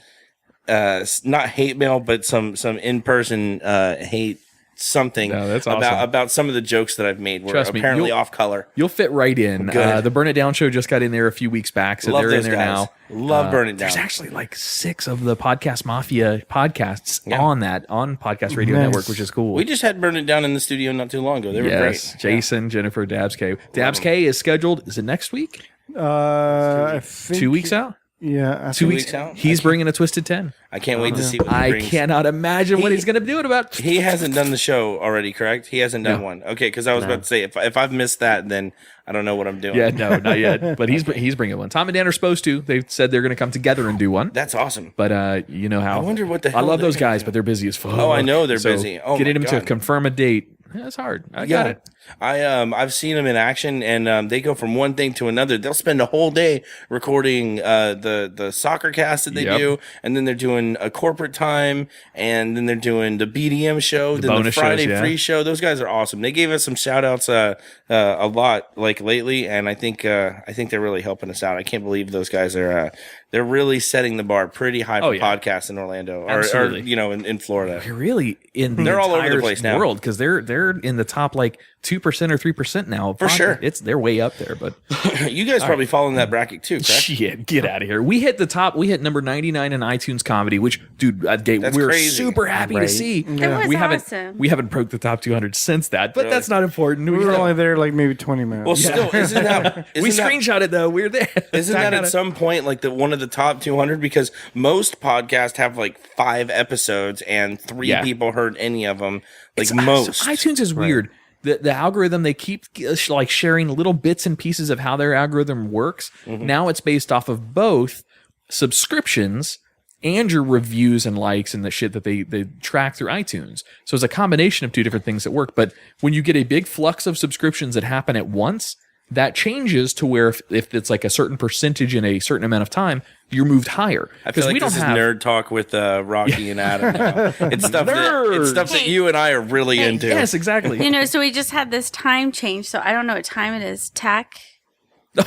not hate mail, but some in-person hate something No, that's awesome. about some of the jokes that I've made were Trust me, apparently you'll- off color. You'll fit right in. Good. The Burn It Down show just got in there a few weeks back, so Love they're in those there guys. now. Love Burn It Down. There's actually like 6 of the Podcast Mafia podcasts Yeah. on Podcast Radio Nice. Network, which is cool. We just had Burn It Down in the studio not too long ago. They were yes, great. Jason, Jennifer, Dabs K. Dabs K is scheduled. Is it next week? I think 2 weeks out? Yeah, I 2 think- weeks out? He's bringing a Twisted 10. I can't wait to see what he I brings. cannot imagine what he's going to do it about. He hasn't done the show already, correct? He hasn't done No. one. Okay, because I was about to say if I've missed that, then I don't know what I'm doing. Yeah, no, not yet. But he's bringing one. Tom and Dan are supposed to. They said they're going to come together and do one. That's awesome. But you know how I wonder what the I hell love they're those gonna guys, do. but they're busy as fuck. Oh, I know they're So busy. Oh, getting my them to God. confirm a date That's hard. I got it. I've seen them in action, and they go from one thing to another. They'll spend a whole day recording the soccer cast that they do, and then they're doing a corporate time, and then they're doing the BDM show, then the Friday free show. Those guys are awesome. They gave us some shout outs a lot like lately, and I think they're really helping us out. I can't believe those guys are they're really setting the bar pretty high for podcasts in Orlando or in Florida. They're really they're all over the place now. World because they're in the top like 2% or 3% now. For sure. They're way up there, but you guys probably fall in that bracket too, correct? Shit, get out of here. We hit the top. We hit number 99 in iTunes comedy, which dude, we're crazy. Super happy to see. Yeah. We awesome. We haven't broke the top 200 since that, but that's not important. We were only there like maybe 20 minutes. Well, still, isn't that we screenshot it though. We're there. Isn't that at some point like one of the top 200? Because most podcasts have like 5 episodes and 3 people heard any of them. Like most. iTunes is weird. The algorithm, they keep like sharing little bits and pieces of how their algorithm works. Now it's based off of both subscriptions and your reviews and likes and the shit that they track through iTunes. So it's a combination of 2 different things that work. But when you get a big flux of subscriptions that happen at once, that changes to where if it's like a certain percentage in a certain amount of time, you're moved higher. I feel like this is nerd talk with Rocky and Adam now. It's stuff that you and I are really into. Yes, exactly. So we just had this time change, so I don't know what time it is. Tach. I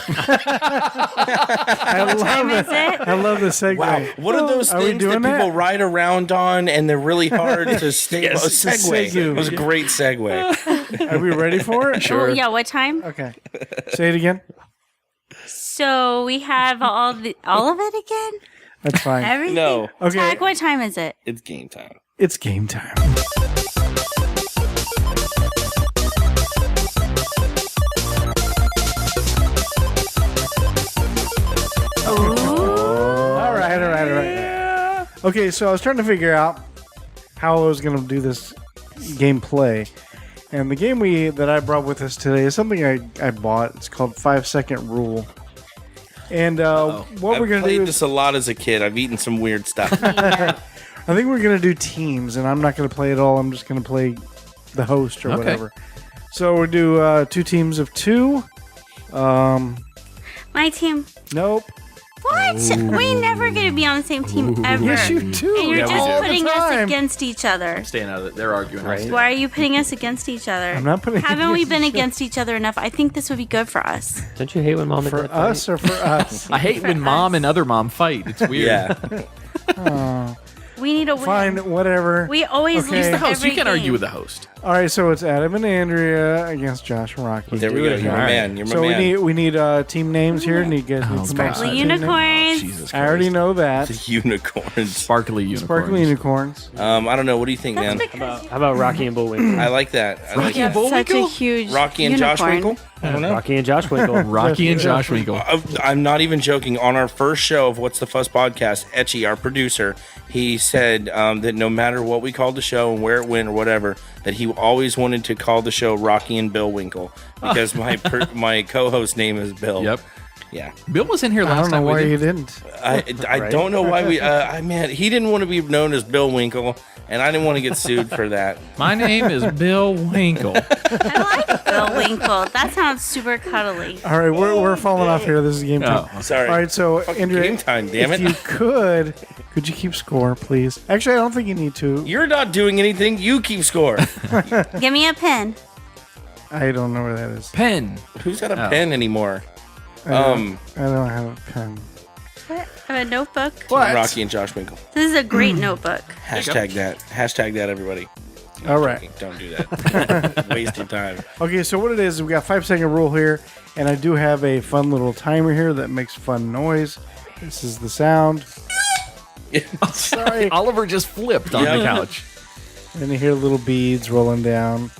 love it. I love the segue. Wow. What are those things that people ride around on and they're really hard to stay? Segue. It was a great segue. Are we ready for it? Sure. Oh, yeah, what time? Okay. Say it again. So we have all of it again? That's fine. Everything? No. Okay. Tach, what time is it? It's game time. It's game time. All right. Yeah. Okay, so I was trying to figure out how I was going to do this gameplay. And the game that I brought with us today is something I bought. It's called 5 Second Rule. And what we're going to do is... played this a lot as a kid. I've eaten some weird stuff. I think we're going to do teams, and I'm not going to play it all. I'm just going to play the host or whatever. So we'll do 2 teams of 2. My team. Nope. What? We're never going to be on the same team ever. Yes, you do. And you're just putting us time. against each other. Staying out of it. They're arguing. Right? Why are you putting us against each other? I'm not putting Haven't we been against each other enough? I think this would be good for us. Don't you hate when mom and For dad us fight? or for us? I hate when mom and other mom fight. It's weird. Yeah. We need a win. Fine, whatever. We always Okay. lose The host. every You can't game. argue with the host. All right, so it's Adam and Andrea against Josh and Rocky. There we go. You're my man. You're my So man. we need team names here. And you guys need some God. team names. Unicorns. Jesus I already Christ. know that. Unicorns. Sparkly unicorns. Sparkly unicorns. I don't know. What do you think, That's man? because How about Rocky and Bullwinkle? I like that. I like you have such a huge Rocky and Josh unicorn. Winkle. I don't know. Rocky and Josh Winkle. Rocky and Josh Winkle. I'm not even joking. On our first show of What's the Fuss podcast, Etchy, our producer, he said that no matter what we called the show and where it went or whatever, that he always wanted to call the show Rocky and Bill Winkle because my co-host name is Bill. Yep. Yeah. Bill was in here I last don't know time. why we you did. didn't. I don't know why we. Man, he didn't want to be known as Bill Winkle, and I didn't want to get sued for that. My name is Bill Winkle. I like Bill Winkle. That sounds super cuddly. All right, we're falling off here. This is game time. Oh, Sorry. All right, so Andrea, Game time, damn if it. you could you keep score, please? Actually, I don't think you need to. You're not doing anything. You keep score. Give me a pen. I don't know where that is. Pen. Who's got a pen anymore? I don't have a pen. What? I have a notebook. What? Rocky and Josh Winkle. This is a great notebook. Hashtag that. Hashtag that, everybody. All right. Don't do that. Waste your time. Okay, so what it is, we got 5 second rule here, and I do have a fun little timer here that makes fun noise. This is the sound. Sorry. Oliver just flipped on the couch. And you hear little beads rolling down.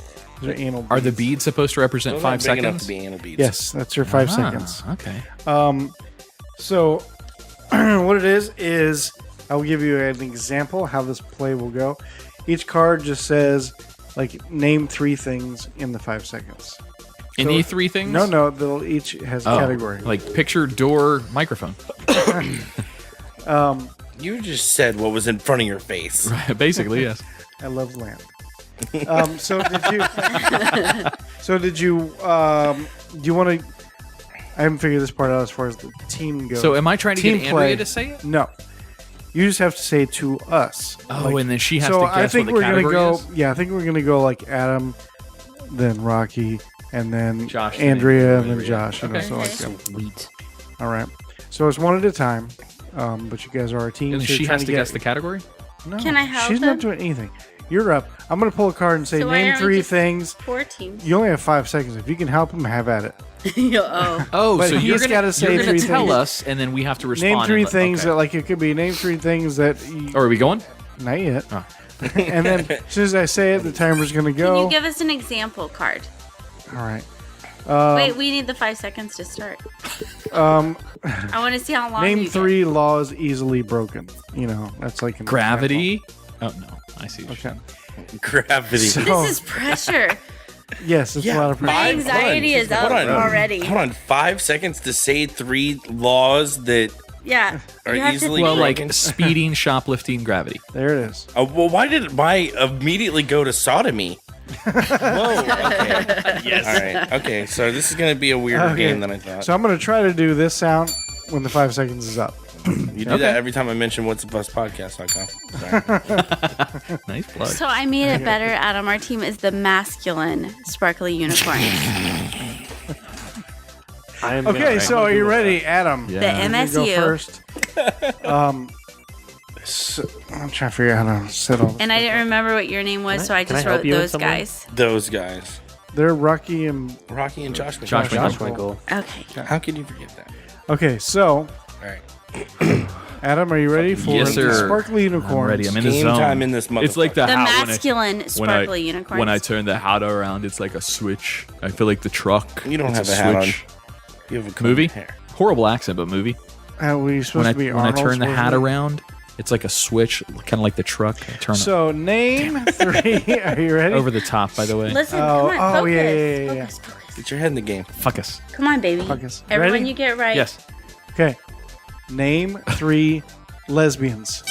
These are anal beads. Are the beads supposed to represent Those 5 aren't big enough seconds? to be anal beads. Yes, that's your 5 seconds. Okay. So what it is I will give you an example how this play will go. Each card just says, like, name 3 things in the 5 seconds. Any 3 things? No, they'll each has a category. Like picture, door, microphone. You just said what was in front of your face. Basically, yes. I love lamp. So did you? So did you? Do you want to? I haven't figured this part out as far as the team goes. So am I trying to get Team Andrea play. to say it? No. You just have to say it to us. Oh, and then she has so to guess I think what the we're gonna category go. is? Yeah, I think we're gonna go like Adam, then Rocky, and then Josh, Andrea, and then then Josh. Okay. So like Sweet. all right. So it's one at a time. But you guys are our team. And so then she you're trying has to guess the category? No, Can I help she's not them? doing anything. You're up. I'm gonna pull a card and say So why name aren't we 3 just things. 4 teams. You only have 5 seconds. If you can help him, have at it. Oh. Oh, But so he's you're gonna gotta say you're gonna 3 tell things. us, and then we have to respond. Name 3 and things okay. that like it could be. Name 3 things that. Oh, are we going? Not yet. Oh. And then as soon as I say it, the timer's gonna Can go. you give us an example card? All right. Wait, we need the 5 seconds to start. Um, I want to see how long name you 3 laws easily broken. You know, that's like an Gravity. Oh no, I see. example. Gravity. So- This is pressure. Yes, it's a lot of pressure. My anxiety is up already. Hold on, 5 seconds to say 3 laws that Yeah. are you have easily to Well, think. broken. like speeding, shoplifting, gravity. There it is. Well, why did I immediately go to sodomy? Whoa. Okay. Yes. All right. Okay. So this is going to be a weirder Okay. game than I thought. So I'm gonna try to do this sound when the 5 seconds is up. You do that every time I mention what's the best podcast.com. Sorry. Nice plug. So I made it better, Adam. Our team is the masculine sparkly unicorn. I am Okay, so are you ready, Adam? Yeah. The You go MSU. first. So, I'm trying to figure out how to set all this. And I didn't remember what your name was, so I can I just help wrote you with those someone? guys. Those guys. They're Rocky and. Rocky and Josh. Josh Josh Winkle. Winkle. Okay. How can you forget that? Okay, so All right. Adam, are you ready for Yes, the sir. sparkly unicorns? I'm ready. I'm in the Game zone. time in this motherfucker. It's like the The hat when I- masculine sparkly unicorns. When I turn the hat around, it's like a switch. I feel like the truck. You don't it's have a hat on. switch. You have a comb Movie? hair. Horrible accent, but movie. Were you supposed When I, to be when I Arnold turn the hat Schwarzenegger? around, it's like a switch, kind of like the truck. I turn it So name 3. Are you ready? over the top, by the way. Listen, Oh, come on, oh, focus. yeah. Focus, focus. Get your head in the game. Fuck us. Come on, baby. Focus. Everyone, Ready? you get right. Yes. Okay. Name 3 lesbians.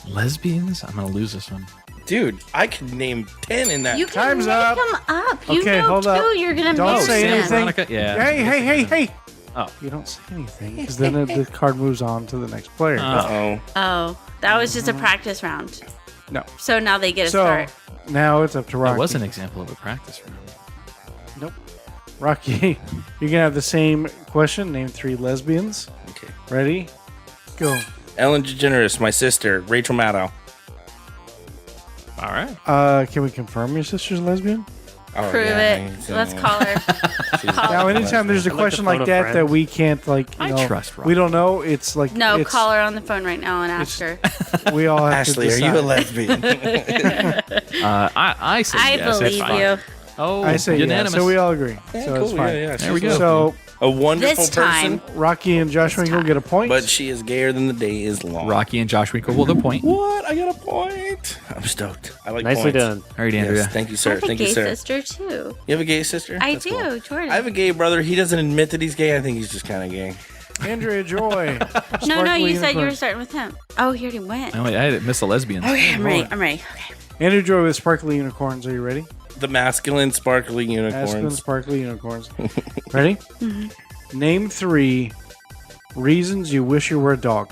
Lesbians? I'm going to lose this one. Dude, I could name 10 in that. You can Time's make up. them up. You Okay, know hold too. up. You're gonna Don't marry say them. anything. Veronica? Yeah. Hey. Oh. You don't say anything because then the card moves on to the next player. Uh-oh. Oh, that was just a practice round. No. So now they get a So start. now it's up to Rocky. That was an example of a practice round. Nope. Rocky, you can have the same question. Name 3 lesbians. Okay. Ready? Go. Ellen DeGeneres, my sister, Rachel Maddow. All right. Can we confirm your sister's lesbian? Oh, Prove yeah, it. Let's call her. Call Now, her. anytime there's a I'd like to question phone like a that friend. that we can't I trust Rocky. we don't know. It's like No, it's, call her on the phone right now and ask her. We all have Ashley, to are decide. you a lesbian? I say I yes. believe it's fine. you. Oh, I say unanimous. yeah, so we all agree. Yeah, so cool. it's fine. Yeah, There we go. So A wonderful This time. person, Rocky and Josh Winkle get a point. but she is gayer than the day is long. Rocky and Josh Winkle will the point. All What? I got a point. I'm stoked. I like Nicely points. done. right, Andrea. Yes, thank you, I sir. have a Thank you, gay sir. sister too. You have a gay sister? I That's do, cool. Jordan. I have a gay brother. He doesn't admit that he's gay. I think he's just kind of gay. Andrea Joy. no, Sparkly you said you were unicorn. starting with him. Oh, he already went. No, wait, I missed the lesbians. Okay, I'm ready. I'm ready. Okay. Andrea Joy with sparkly unicorns. Are you ready? The masculine, sparkly unicorns. Aspen sparkly unicorns. Ready? Name 3 reasons you wish you were a dog.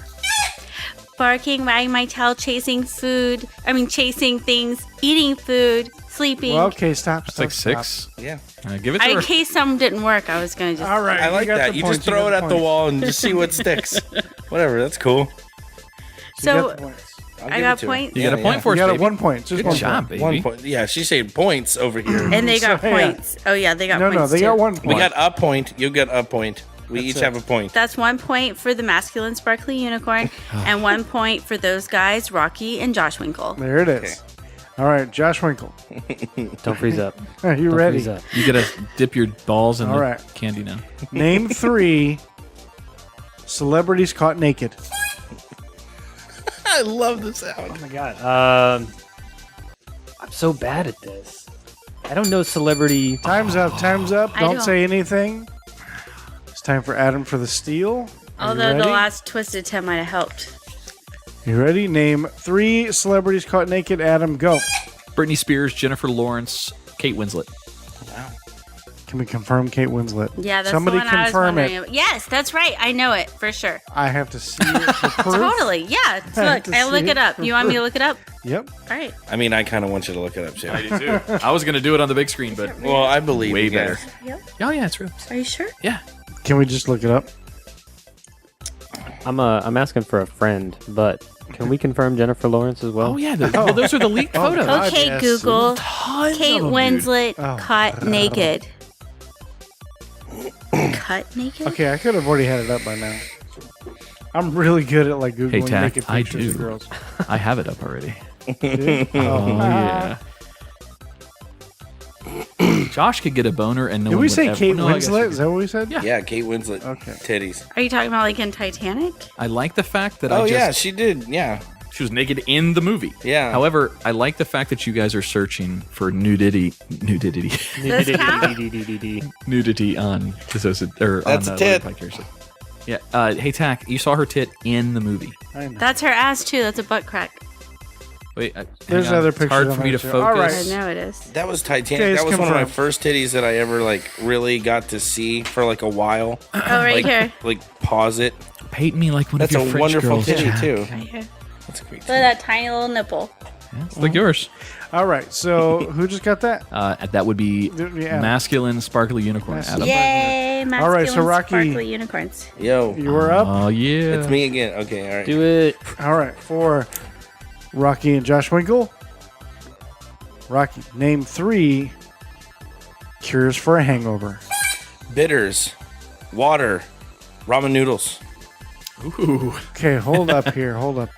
Barking, wagging my tail, chasing food. Chasing things, eating food, sleeping. Well, okay, stop. It's like 6. Yeah. Give it to In her. case some didn't work, I was gonna just. All right. I like got that. the You points, just throw it got at the points. wall and just see what sticks. Whatever. That's cool. You So got the points. I'll I give got it to her. points. You got a point for You us, got baby. 1 point. Just Good one job, point. baby. 1 point. Yeah, she said points over here. And they got So, yeah. points. Oh yeah, they got No, points. they too. got 1 point. We got a point. You got a point. We That's each it. have a point. That's 1 point for the masculine sparkly unicorn, and 1 point for those guys, Rocky and Josh Winkle. There it is. All right, Josh Winkle. Don't freeze up. Are you Don't ready? freeze up. You gotta dip your balls in All the right. candy now. Name 3 celebrities caught naked. I love the sound. Oh my god. I'm so bad at this. I don't know celebrity. Time's up. Time's up. I Don't don't- say anything. It's time for Adam for the steal. Are you Although the ready? last twisted 10 might have helped. You ready? Name 3 celebrities caught naked. Adam, go. Britney Spears, Jennifer Lawrence, Kate Winslet. Can we confirm Kate Winslet? Yeah, that's Somebody the one I was confirm wondering it. about. Yes, that's right. I know it for sure. I have to see it for proof. Totally. Yeah. Look, to I'll look see it up. it You want me to look it up? Yep. All right. I mean, I kind of want you to look it up too. I do too. I was going to do it on the big screen, but Well, I believe way you better. guys. Yep. Oh, yeah, it's real. Are you sure? Yeah. Can we just look it up? I'm asking for a friend, but can we confirm Jennifer Lawrence as well? Oh, yeah. Well, those are the leaked photos. God, Okay, yes. Google. Tons Kate of them, Winslet Oh. caught naked. Cut naked? Okay, I could have already had it up by now. I'm really good at like Googling Hey, Tach, naked I pictures do. of girls. dude. I have it up already. Dude. Oh, yeah. Josh could get a boner and no Did one we would say ever- Kate No, I guess we Winslet? could. Is that what we said? Yeah. Yeah, Kate Winslet. Okay. Titties. Are you talking about like in Titanic? I like the fact that Oh, I just... yeah, she did. Yeah. She was naked in the movie. Yeah. However, I like the fact that you guys are searching for nudity Does count? nudity on or That's on a tit. Living Podcariously. Yeah. Hey, Tach, you saw her tit in the movie. I know. That's her ass too. That's a butt crack. Wait, There's hang on. other It's pictures hard on for me there, to too. focus. All I right. know it is. That was Titanic. Okay, That it's was one of my confirmed. first titties that I ever like really got to see for like a while. Oh, right like, here. Like pause it. Paint me like one That's of a your French wonderful girls, titty Jack. too. Right here. That's a great Look titty. at that tiny little nipple. Yeah, it's like yours. All right. So who just got that? That would be Yeah. masculine sparkly unicorn. Masculine. Adam. Yay! Masculine All right, so Rocky- sparkly unicorns. Yo, You were up. Oh yeah. it's me again. Okay, all right. Do it. All right. For Rocky and Josh Winkle. Rocky, name 3 cures for a hangover. Bitters, water, ramen noodles. Ooh. Okay, hold up here. Hold up.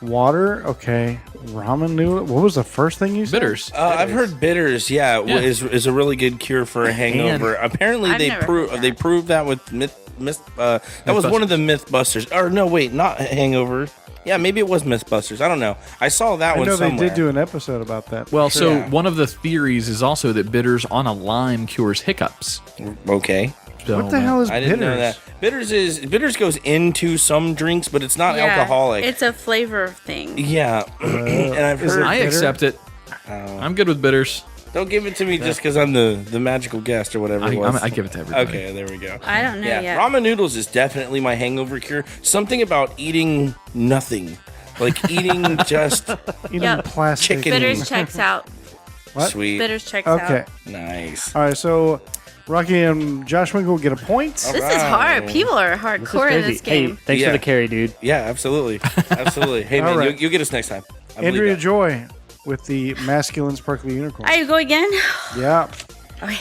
Water. Okay. Ramen noodle. What was the first thing you said? Bitters. I've heard bitters. Yeah, Yeah. is a really good cure for a hangover. Apparently, I've they never heard that. proved that with that was one of the Mythbusters. Or no, wait, not Hangover. Yeah, maybe it was Mythbusters. I don't know. I saw that I one know somewhere. they did do an episode about that. Well, Sure. so Yeah. one of the theories is also that bitters on a lime cures hiccups. Okay, So, What the hell is I didn't bitters? know that. Bitters goes into some drinks, but it's not alcoholic. It's a flavor thing. Yeah, and I've is heard. I bitter? accept it. I'm good with bitters. Don't give it to me just because I'm the magical guest or whatever it was. I give it to everybody. Okay, there we go. I don't know Yeah, yet. ramen noodles is definitely my hangover cure. Something about eating nothing, like eating just Eating Yep. plastic. Chicken. Bitters checks out. What? sweet. Bitters checks Okay. out. Nice. All right. So Rocky and Josh Winkle get a point. This is hard. People are hardcore in this Hey, game. thanks Yeah. for the carry, dude. Yeah, absolutely, absolutely. Hey All man, right. you'll get us next time. I believe Andrea that. Joy with the masculine sparkly unicorn. I go again? Yeah. Okay.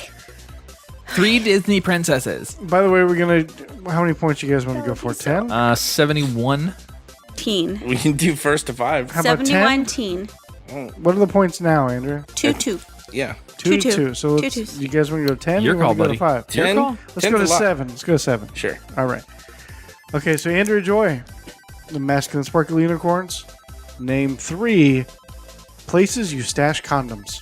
3 Disney princesses. By the way, we're gonna. How many points you guys want to go for? 10. 71. Teen. We can do first to 5. How about 71 10? teen. What are the points now, Andrea? 2-2. Yeah. 2 Two. 2. So Two let's, twos. you guys want to go to 10? Your You wanna call, go buddy. to 5. 10? call. Let's go to 7. Let's go to 7. Sure. All right. Okay, so Andrea Joy, the masculine sparkly unicorns. Name 3 places you stash condoms.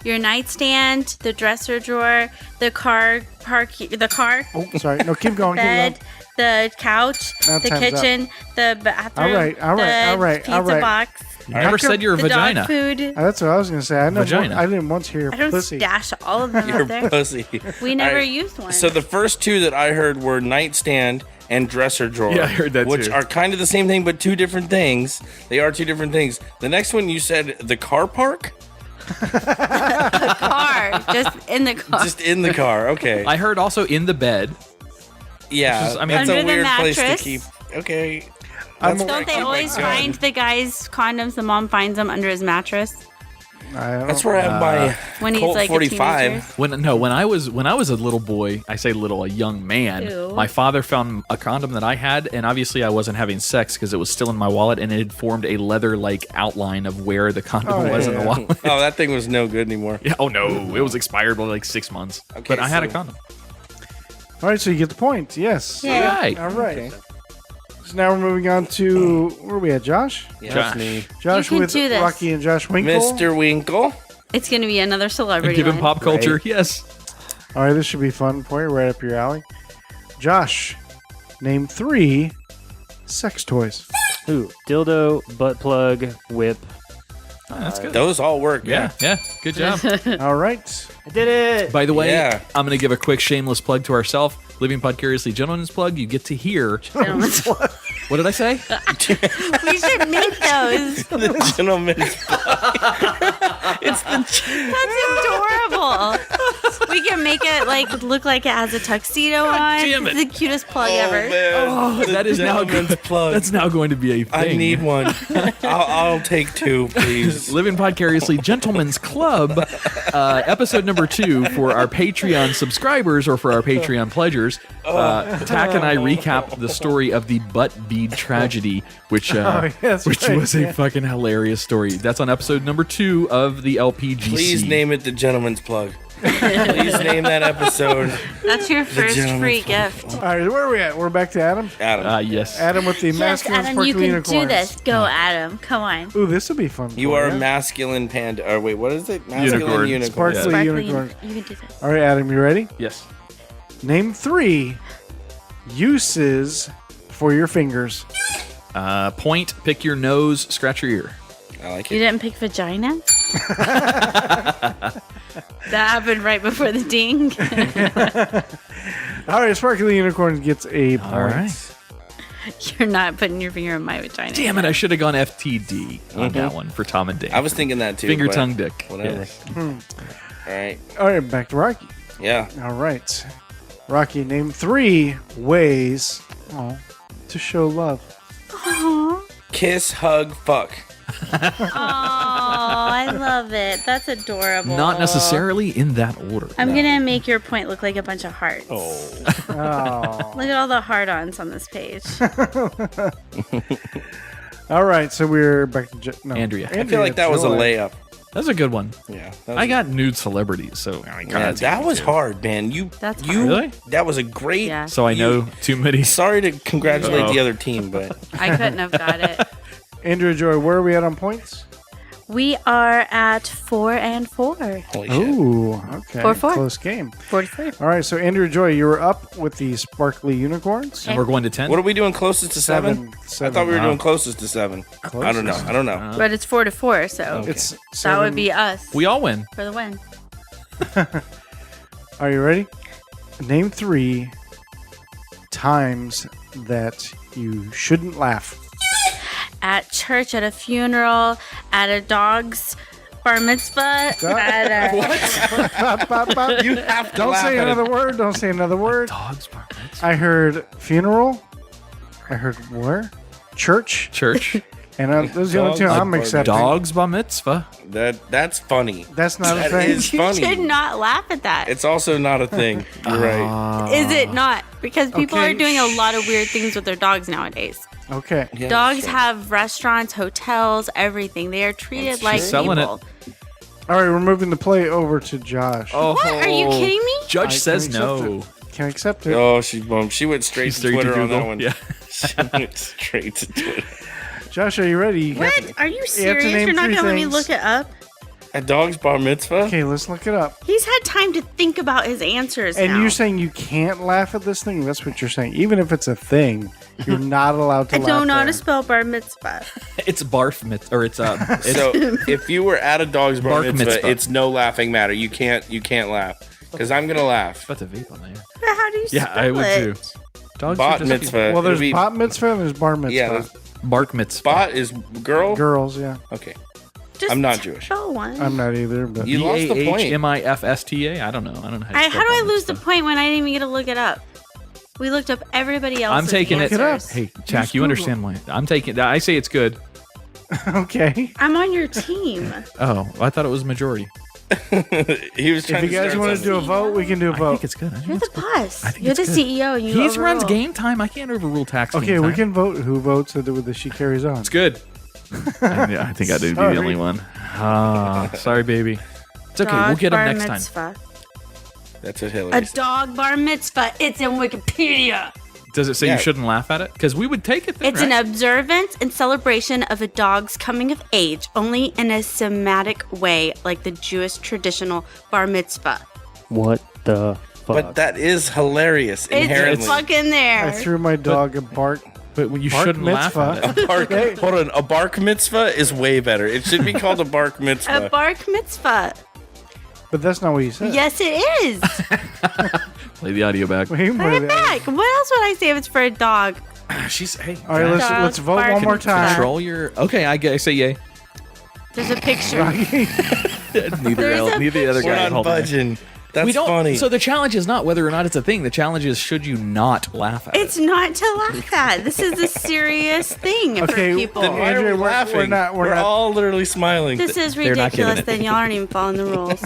Your nightstand, the dresser drawer, the car, Oh, sorry. No, keep going. bed, Keep the couch, Now the time's up. kitchen, the bathroom, All right, all right, the all right, pizza all right. box, You never come said you're a the vagina. dog food. That's what I was going to say. I, Vagina. I didn't once hear I don't pussy. stash all of them You're up there. pussy. We never All right. used one. So the first 2 that I heard were nightstand and dresser drawer. Yeah, I heard that which too. are kind of the same thing, but 2 different things. They are 2 different things. The next one you said the car park, car, just in the car. just in the car. Okay. I heard also in the bed. Yeah, Which is- I mean- that's a Under the weird place to mattress? keep. Okay. I'm- That's Don't they oh my always God. find the guy's condoms? The mom finds them under his mattress That's where I have my when he's Colt like 45. a teenager. When I was a little boy, I say little, a young man. Ew. My father found a condom that I had, and obviously I wasn't having sex because it was still in my wallet, and it had formed a leather-like outline of where the condom was in the wallet. Oh, that thing was no good anymore. Yeah, oh no, it was expired by like 6 months. Okay, but I had a so- condom. All right, so you get the point. Yes. Yeah. Right. All right. Okay. So now we're moving on to where are we at, Josh? Yeah. Josh. Me. Josh can with do this. Rocky and Josh Winkle. Mr. Winkle. It's gonna be another celebrity. And given line. pop culture, yes. All right, this should be fun for you, right up your alley. Josh, name 3 sex toys. Ooh, dildo, butt plug, whip. That's good. Those all work. Yeah. Good job. All right. I did it. By the way, Yeah. I'm going to give a quick shameless plug to ourselves. Living Podcariously Gentleman's Plug. You get to hear. Gentlemen's What did I say? We should make those. The gentleman's That's adorable. We can make it like look like it has a tuxedo on. damn it. It's the cutest plug ever. Man. That is now Gentleman's plug. That's now going to be a thing. I need one. I'll take 2, please. Living Podcariously Gentlemen's Club, episode number 2 for our Patreon subscribers or for our Patreon pledgers. Tach and I recap the story of the butt bead tragedy, which that's which right, was a fucking hilarious story. That's on episode number 2 of the LPGC. Please name it the gentleman's plug. Please name that episode. That's your first gentleman's free plug. gift. All right, where are we at? We're back to Adam. Adam. Yes. Adam with the Yes, masculine Adam, sparkly you can unicorns. do this. Go, Adam. Come on. Ooh, this would be fun. You for are ya. a masculine panda. Or wait, what is it? Masculine unicorn. Sparkly Sparkly, unicorn. you can do this. All right, Adam, you ready? Yes. Name 3 uses for your fingers. Point, pick your nose, scratch your ear. I like You it. didn't pick vagina? That happened right before the ding. All right, sparkly unicorn gets a point. All right. You're not putting your finger in my vagina. Damn it, I should have gone FTD on that one for Tom and Dave. I was thinking that too. Finger, but tongue, dick. Whatever. Yes. All right. All right, back to Rocky. Yeah. All right. Rocky, name 3 ways to show love. Kiss, hug, fuck. Oh, I love it. That's adorable. Not necessarily in that order. I'm gonna make your point look like a bunch of hearts. Oh. Look at all the heart-ons on this page. All right, so we're back to Andrea. I feel like that was a layup. That's a good one. Yeah. I got nude celebrities, so I mean, Yeah, that was hard, man. That's you hard. Really? That was a great. Yeah. So I know too many. Sorry to congratulate Uh-oh. the other team, but I couldn't have got it. Andrea Joy, where are we at on points? We are at 4 and 4. holy shit. Ooh, okay. 4-4. Close game. 44. All right, so Andrea Joy, you were up with the sparkly unicorns. And we're going to 10. What are we doing closest to 7? I thought we were doing closest to 7. I don't know. I don't know. But it's 4 to 4, so Okay. It's that 7. would be us We all win. for the win. Are you ready? Name 3 times that you shouldn't laugh. At church, at a funeral, at a dog's bar mitzvah, at a... Bop, bop, bop. You have to Don't laugh say at another it. word. Don't say another word. Dogs bar mitzvah. I heard funeral. I heard where? Church. Church. And those are the only two Dogs I'm bar accepting. Dogs bar mitzvah. That's funny. That's not That a thing. is You funny. should not laugh at that. It's also not a thing. You're right. Is it not? Because people Okay, are doing a lot of weird things with their dogs nowadays. Okay. Yeah, Dogs sure. have restaurants, hotels, everything. They are treated That's like true. Selling people. All right, we're moving the play over to Josh. Oh, What? Are you kidding me? Judge I says can no. accept Can't accept it. Oh, she went straight to Straight to Twitter on that Google. one. Yeah. She went straight to Twitter. Josh, are you ready? You have What? Are you to serious? name You're not 3 going to let me things. look it up? A dog's bar mitzvah? Okay, let's look it up. He's had time to think about his answers And now. you're saying you can't laugh at this thing? That's what you're saying. Even if it's a thing, you're not allowed to I laugh don't know how at to it. spell bar mitzvah. It's barf mitzvah, or it's it's So if you were at a dog's bar Bark mitzvah, mitzvah. it's no laughing matter. You can't laugh because I'm gonna laugh. That's a vape on there. But how do you Yeah, spell I would it? too. Dogs Bot are just mitzvah. Well, there's It'll be- bat mitzvah and there's bar mitzvah. Yeah, there's- bark mitzvah. bot is girl. Girls, yeah. Okay, Just I'm not Jewish. spell one. I'm not either, but You lost the point. BAHMIFSTA. I don't know. I don't know. How spell do I bar lose the mitzvah. point when I didn't even get to look it up? We looked up everybody else's I'm taking it. Look it up. answers. Hey, Jack, Use you Google. understand why? I'm taking. I say it's good. okay. I'm on your team. Oh, I thought it was majority. He was trying If you guys start want to something. do a vote, we can do a I vote. think it's good. I think You're it's the good. boss. I think You're it's the good. CEO. And you He runs overrule. game time. I can't overrule tax. Okay, game we time. can vote who votes so that she carries on. It's good. I think I did be Sorry. the only one. Ah, sorry, baby. It's okay. We'll Dog get him bar next time. mitzvah. That's what Hillary A said. dog bar mitzvah. It's in Wikipedia. Does it say Yeah. you shouldn't laugh at it? Because we would take it. Then, It's right? an observance and celebration of a dog's coming of age, only in a Semitic way, like the Jewish traditional bar mitzvah. What the fuck? But that is hilarious It's inherently. fucking there. I threw my dog a bark But you Bark shouldn't laugh at it. Hold on. A bark mitzvah is way better. It should be called a bark mitzvah. A bark mitzvah. But that's not what you said. Yes, it is. Play the audio back. Wait, Put it back. What else would I say if it's for a dog? Hey. All right, Dog let's vote bark one more mitzvah. time. Control your. Okay, I say yay. There's a picture. Neither the other We're guy. not budging. That's We don't. funny. So the challenge is not whether or not it's a thing. The challenge is should you not laugh at It's not to laugh at. This is a serious thing Okay, for people. Then why Andrea, are we we're laughing? not- we're not- all literally smiling. This is They're not giving ridiculous. it. Then y'all aren't even following the rules.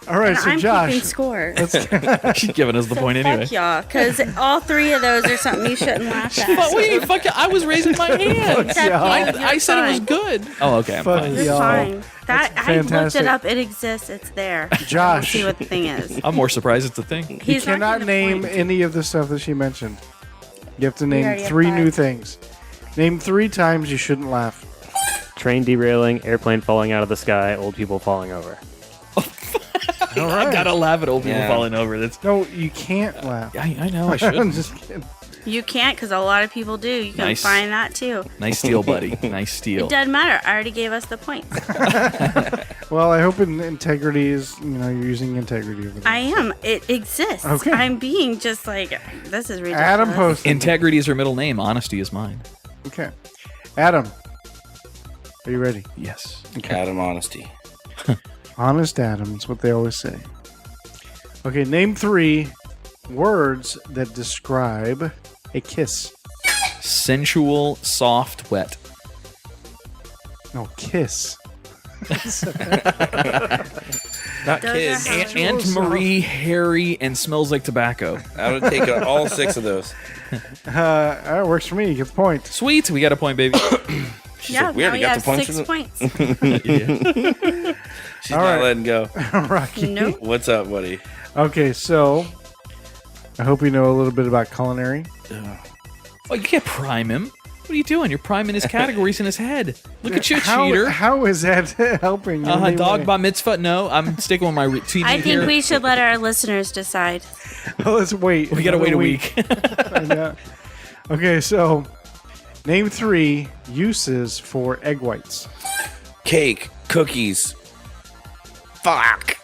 All right, And so I'm Josh, keeping score. it. She's giving us the point anyway. Fuck y'all, because all three of those are something you shouldn't laugh at. But wait, fuck it. I was raising my hand. Except you, I said it was fine. good. Oh, okay. I'm Fuck fine. It's y'all. fine. That I looked fantastic. it up. It exists. It's there. Josh. See what the thing is. I'm more surprised it's a thing. you He's not cannot getting a name point. any of the stuff that she mentioned. You have to already name have 3 5. new things. Name 3 times you shouldn't laugh. Train derailing, airplane falling out of the sky, old people falling over. All I right. gotta laugh at old people Yeah. falling over. That's. No, you can't laugh. I know. I I'm should. just kidding. You can't, because a lot of people do. You can Nice. find that too. Nice steal, buddy. Nice steal. It doesn't matter. I already gave us the points. Well, I hope integrity is, you're using integrity over there. I am. It exists. Okay. I'm being just like, this is ridiculous. Adam posted. Integrity is her middle name. Honesty is mine. Okay. Adam, are you ready? Yes. Adam honesty. Honest Adam is what they always say. Okay, name 3 words that describe a kiss. Sensual, soft, wet. No, kiss. Not Those kids. are how- Aunt Marie, hairy, and smells like tobacco. I would take all 6 of those. That works for me. You get the point. Sweet. We got a point, baby. She's Yeah, like, we now already you got have the points. 6 points. She's All not right. letting go. Rocky. Nope. What's up, buddy? Okay, so I hope you know a little bit about culinary. Oh, you can't prime him. What are you doing? You're priming his categories in his head. Look at you, how, cheater. How is that helping you? in any Dog way? by mitzvah? No, I'm sticking with my team I think here. we should let our listeners decide. Let's wait. We gotta wait a another week. Yeah. Okay, so name 3 uses for egg whites. Cake, cookies. Fuck.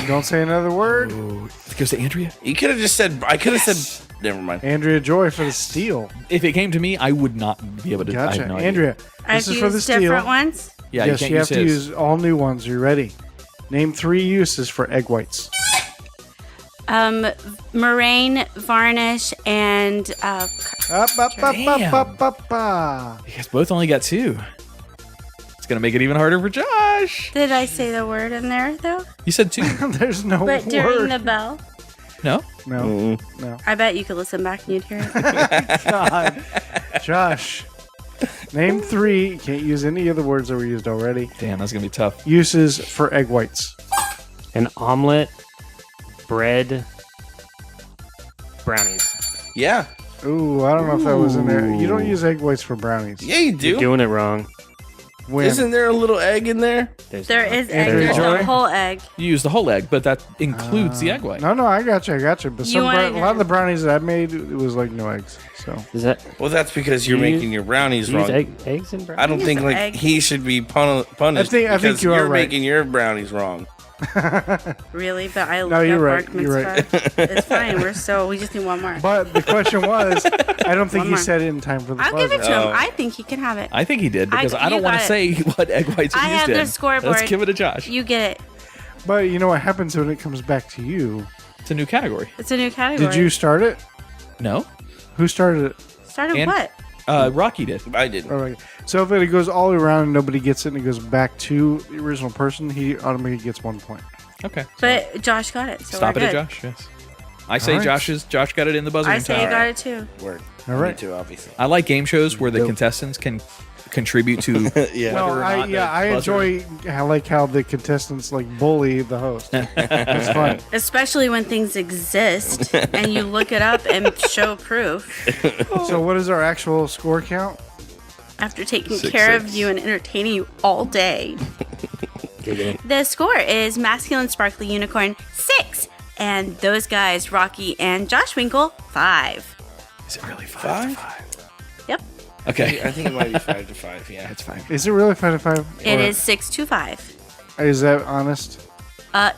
Don't say another word. It goes to Andrea. You could have just said. I could have said. Never mind. Andrea Joy for the steal. If it came to me, I would not be able to. I Gotcha. have no idea. Andrea, I've this is for the used steal. different ones. Yeah, yes, you you, can't have to use his. use all new ones. Are you ready? Name 3 uses for egg whites. Meringue, varnish, and Up. Damn. Up. You guys both only got 2. It's gonna make it even harder for Josh. did I say the word in there though? You said 2. There's no But during word. the bell, No. No. I bet you could listen back and you'd hear it. God. Josh, name 3. You can't use any of the words that were used already. Damn, that's gonna be tough. Uses for egg whites. An omelet, bread, brownies. Yeah. Ooh, I don't know if that was in there. You don't use egg whites for brownies. Yeah, you You're do. doing it wrong. When? Isn't there a little egg in there? There is egg. Andrea There's Joy? a whole egg. You use the whole egg, but that includes the egg white. No, I got you. But You a wanted lot of to- the brownies that I made, it was like no eggs. So Is that Well, that's because you're Do you- making your brownies do you use wrong. eggs in brownies? I don't think Use like egg. he should be punished. I think because you are you're right. making your brownies wrong. Really? But I No, looked you're up right. bark You're mitzvah. It's fine. We just need one more. But the question was, I don't think One he more. said it in time for the I'll give it buzzer. to Oh. him. I think he can have it. I think he did because I don't you want to got say what egg whites are I used have in. their scoreboard. Let's give it to Josh. You get it. But you know what happens when it comes back to you? It's a new category. It's a new category. Did you start it? No, Who started it? Started And- what? Rocky did. I didn't. All right. So if it goes all the way around and nobody gets it and it goes back to the original person, he automatically gets 1 point. Okay. But Josh got it. So Stop we're it at good. Josh. Yes. I say All right. Josh got it in the buzzer. I say you time. got it too. Word. All right. Me too, obviously. I like game shows where the Dope. contestants can contribute to. Yeah. Well, Whether or not the I buzzer- enjoy. I like how the contestants like bully the host. It's fun. Especially when things exist and you look it up and show proof So what is our actual score count? after taking 6-6. care of you and entertaining you all day. The score is masculine sparkly unicorn 6 And those guys, Rocky and Josh Winkle, 5. Is it really 5 to 5? Yep. Okay. I think it might be 5 to 5. Yeah, That's fine. Is it really 5 to 5? It is 6 to 5. Is that honest?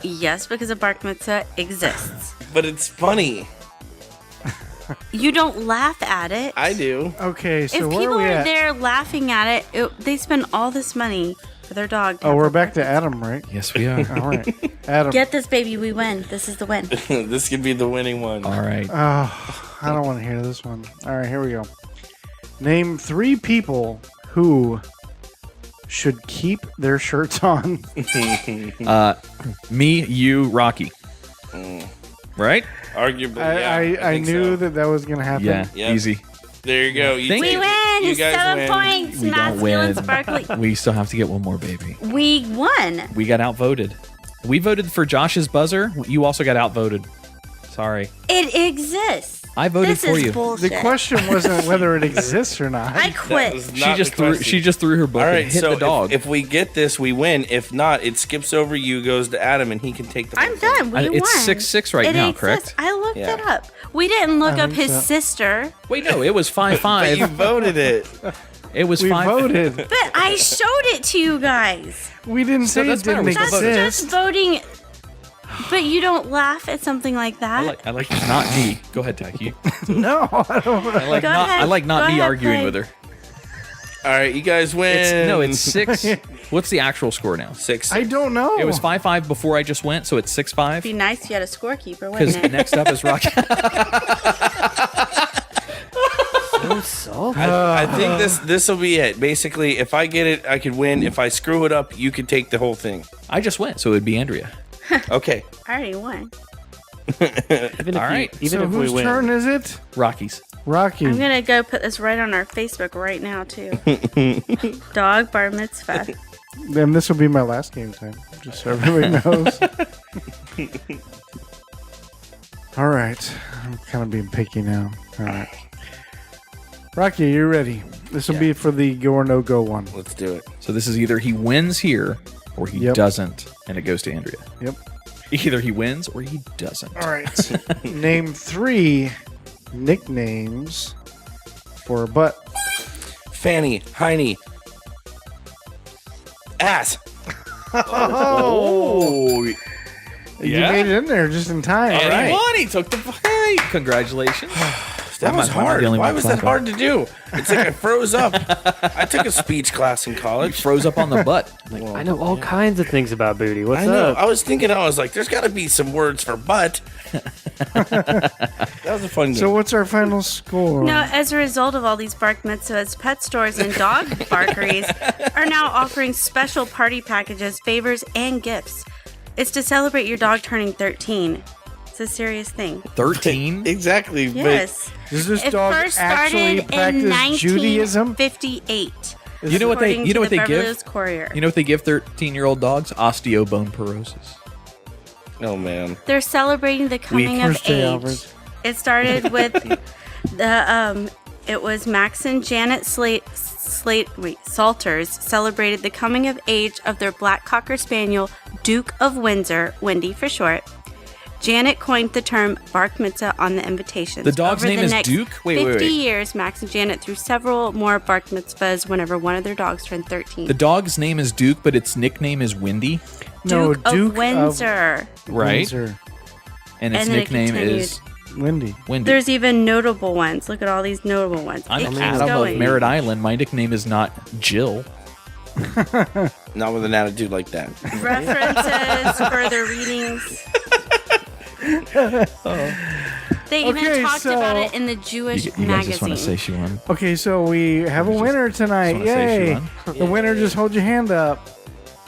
Yes, because a bar mitzvah exists. but it's funny. You don't laugh at it. I do. Okay, so If where people are we are at? there laughing at it, they spend all this money for their dog. to Oh, have we're a back to bar Adam, right? Yes, we are. All right. Adam. Get this, baby. We win. This is the win. This could be the winning one. All right. Oh, I don't want to hear this one. All right, here we go. Name 3 people who should keep their shirts on. Me, you, Rocky. Right? Arguably, yeah. I think knew so. that was going to happen. Yeah. Yep. Easy. There you go. You Thank We take it. win. You guys 7 win. points. We don't Masculine win. sparkly. We still have to get one more, baby. We won. We got outvoted. We voted for Josh's buzzer. You also got outvoted. Sorry. It exists. I voted this for is you. bullshit. The question wasn't whether it exists or not. I That quit. was She not just the threw. question. She just threw her book All and right, hit so the dog. If we get this, we win. If not, it skips over you, goes to Adam, and he can take the. I'm done. We won. It's 6-6 right It now, exists. correct? I looked Yeah. it up. We didn't look I up think his so. sister, Wait, no, it was 5-5. But you voted it. It was We 5. voted. but I showed it to you guys. We didn't say it that's fine. didn't We still That's voted. just exist. voting. But you don't laugh at something like that. I like not me. Go ahead, Tach. You. No, I don't. I like Go not. ahead. I like not Go me ahead, arguing play. with her. All right, you guys win. It's 6. What's the actual score now? 6. I don't know. It was 5-5 before I just went, so it's It'd 6-5. be nice if you had a scorekeeper, Because wouldn't it? next up is Rocky. So salty. I think this will be it. Basically, if I get it, I could win. If I screw it up, you could take the whole thing. I just went, so it would be Andrea. Okay. I already won. Even All right. Even so if we whose win. turn is it? Rockies. Rocky. I'm gonna go put this right on our Facebook right now too. Dog bar mitzvah. Then this will be my last game time, just so everybody knows. All right. I'm kind of being picky now. All right. Rocky, you ready? This will be for the go or no go one. Let's do it. So this is either he wins here or he Yep. doesn't, and it goes to Andrea. Yep. Either he wins or he doesn't. All right. Name 3 nicknames for a butt. Fanny, Heiny, ass. Oh, You made it in there just in time. and right. he won. He took the fight. Congratulations. That was I'm not hard. the only Why one was that clapping. hard to do? It's like I froze up. I took a speech class in He college. froze up on the butt. I know all kinds of things about booty. What's I know. up? I was thinking. I was like, "There's got to be some words for butt." That was a fun game. So what's our final score? Now, as a result of all these bark mitzvahs, pet stores and dog barkeries are now offering special party packages, favors, and gifts. It's to celebrate your dog turning 13. It's a serious thing. 13. exactly. Yes. Does this It dog first actually started in practice Judaism? 1958. You know what they? according You know to what the they Beverly give? Hills Courier. You know what they give 13-year-old dogs? Osteobone But oh man. They're celebrating the coming of First day, age. Albert. It started with the it was Max and Janet Salters celebrated the coming of age of their black cocker spaniel Duke of Windsor, Wendy for short. Janet coined the term bark mitzvah on the invitations. The dog's Over name the is next Duke? Wait, 50 wait. years, Max and Janet threw several more bark mitzvahs whenever one of their dogs turned 13. The dog's name is Duke, but its nickname is Windy, No, Duke of Duke Windsor. right? Windsor. And its And then it nickname is Windy. Windy. There's even notable ones. Look at all these notable ones. I'm It keeps Adam going. of Merritt Island. My nickname is not Jill. Not with an attitude like that. References, further readings. They even Okay, talked so- about it in the Jewish You guys just want to say magazine. she won. Okay, so we have a winner tonight. wanna say she Yay. won. The winner, just hold your hand up.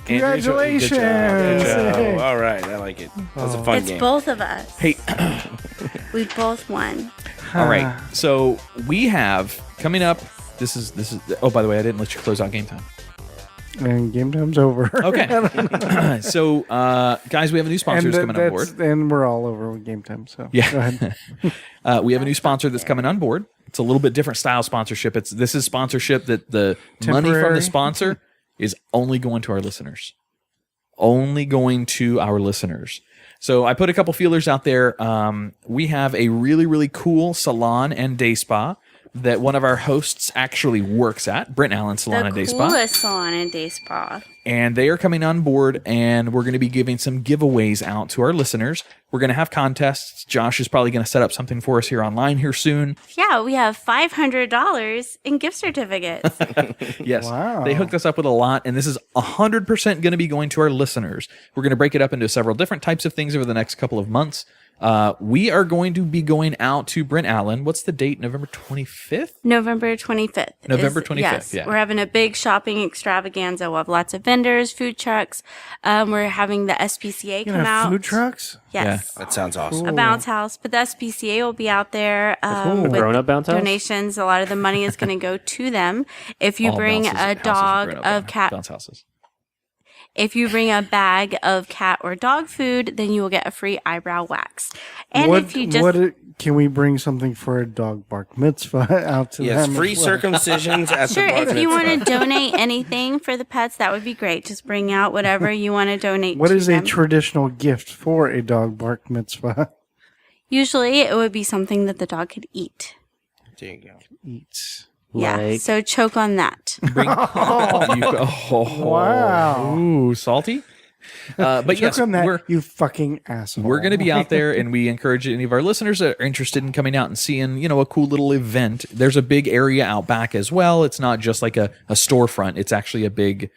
Andrew, Congratulations. good job. Hey. Oh, all right. I like it. That was a fun It's game. both of us. Hey, We both won. all right. So we have coming up. This is. Oh, by the way, I didn't let you close out game time. And game time's over. Okay. So, guys, we have a new sponsor and that's coming on board. And we're all over with game time. So Yeah. go ahead. We have a new sponsor that's coming on board. It's a little bit different style sponsorship. This is sponsorship that the money from Temporary. the sponsor is only going to our listeners. Only going to our listeners. So I put a couple feelers out there. We have a really, really cool salon and day spa that one of our hosts actually works at, Brent Allan Salon and Day Spa. The coolest salon and day spa. And they are coming on board, and we're going to be giving some giveaways out to our listeners. We're going to have contests. Josh is probably going to set up something for us here online here soon. Yeah, we have $500 in gift certificates. Yes. Wow. They hooked us up with a lot, and this is 100% going to be going to our listeners. We're going to break it up into several different types of things over the next couple of months. We are going to be going out to Brent Allan. What's the date? November 25th? November 25th. November 25th, yes, yeah. We're having a big shopping extravaganza. We'll have lots of vendors, food trucks. We're having the SPCA You come know, out. food trucks? Yes. That sounds awesome. A bounce house. But the SPCA will be out there A with grown-up bounce house? donations. A lot of the money is going to go to them. If you All bring bounces- a houses are dog grown-up of cat, bounce houses. if you bring a bag of cat or dog food, then you will get a free eyebrow wax. And if you just Can we bring something for a dog bark mitzvah out to Yes, them? free as well? circumcisions at Sure, the bar if you mitzvah. want to donate anything for the pets, that would be great. Just bring out whatever you want to donate What to is them. a traditional gift for a dog bark mitzvah? Usually it would be something that the dog could eat. There you go. Eats. Yeah, Like- so choke on that. Wow. Ooh, salty? But yes, Choke on that, we're you fucking asshole. going to be out there, and we encourage any of our listeners that are interested in coming out and seeing, a cool little event. There's a big area out back as well. It's not just like a storefront. It's actually a big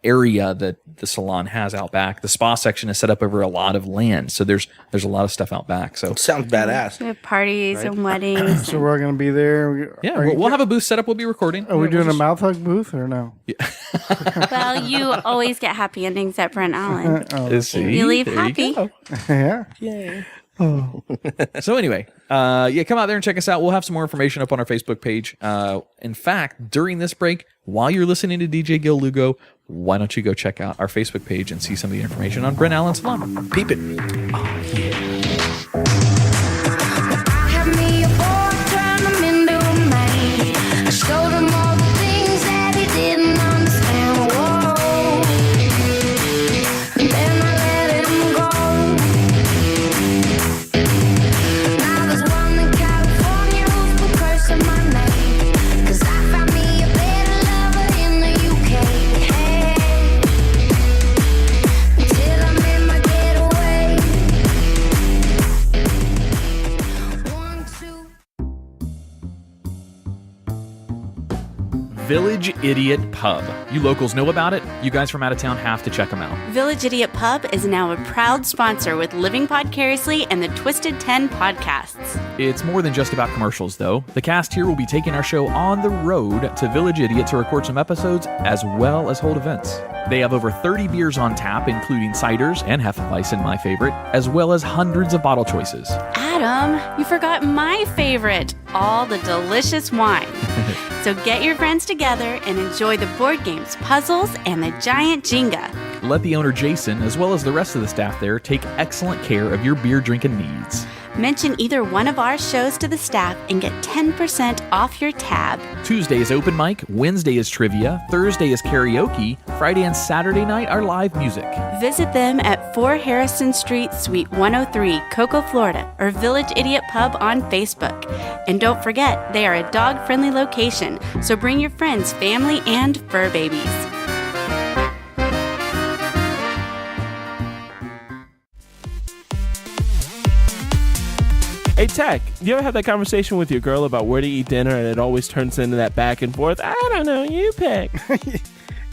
area that the salon has out back. The spa section is set up over a lot of land, so there's a lot of stuff out back. So Sounds badass. We have parties and weddings. So we're all going to be there. yeah, Are, we'll have a booth set up. We'll be recording. are we doing a mouth hug booth or no? Well, you always get happy endings at Brent Allan. See? You leave There happy. go. Yeah. So anyway, come out there and check us out. We'll have some more information up on our Facebook page. In fact, during this break, while you're listening to DJ Gil Lugo, why don't you go check out our Facebook page and see some of the information on Brent Allan Salon? Peep it. Village Idiot Pub. You locals know about it. You guys from out of town have to check them out. Village Idiot Pub is now a proud sponsor with Living Podcariously and the Twisted 10 podcasts. It's more than just about commercials, though. The cast here will be taking our show on the road to Village Idiot to record some episodes as well as hold events. They have over 30 beers on tap, including ciders and Hefeweizen, my favorite, as well as hundreds of bottle choices. Adam, you forgot my favorite, all the delicious wine. So get your friends together and enjoy the board games, puzzles, and the giant Jenga. Let the owner, Jason, as well as the rest of the staff there, take excellent care of your beer drinking needs. Mention either one of our shows to the staff and get 10% off your tab. Tuesday is open mic, Wednesday is trivia, Thursday is karaoke, Friday and Saturday night are live music. Visit them at 4 Harrison Street, Suite 103, Cocoa, Florida, or Village Idiot Pub on Facebook. And don't forget, they are a dog-friendly location, so bring your friends, family, and fur babies. Hey, Tach, you ever have that conversation with your girl about where to eat dinner and it always turns into that back and forth? I don't know, you pick.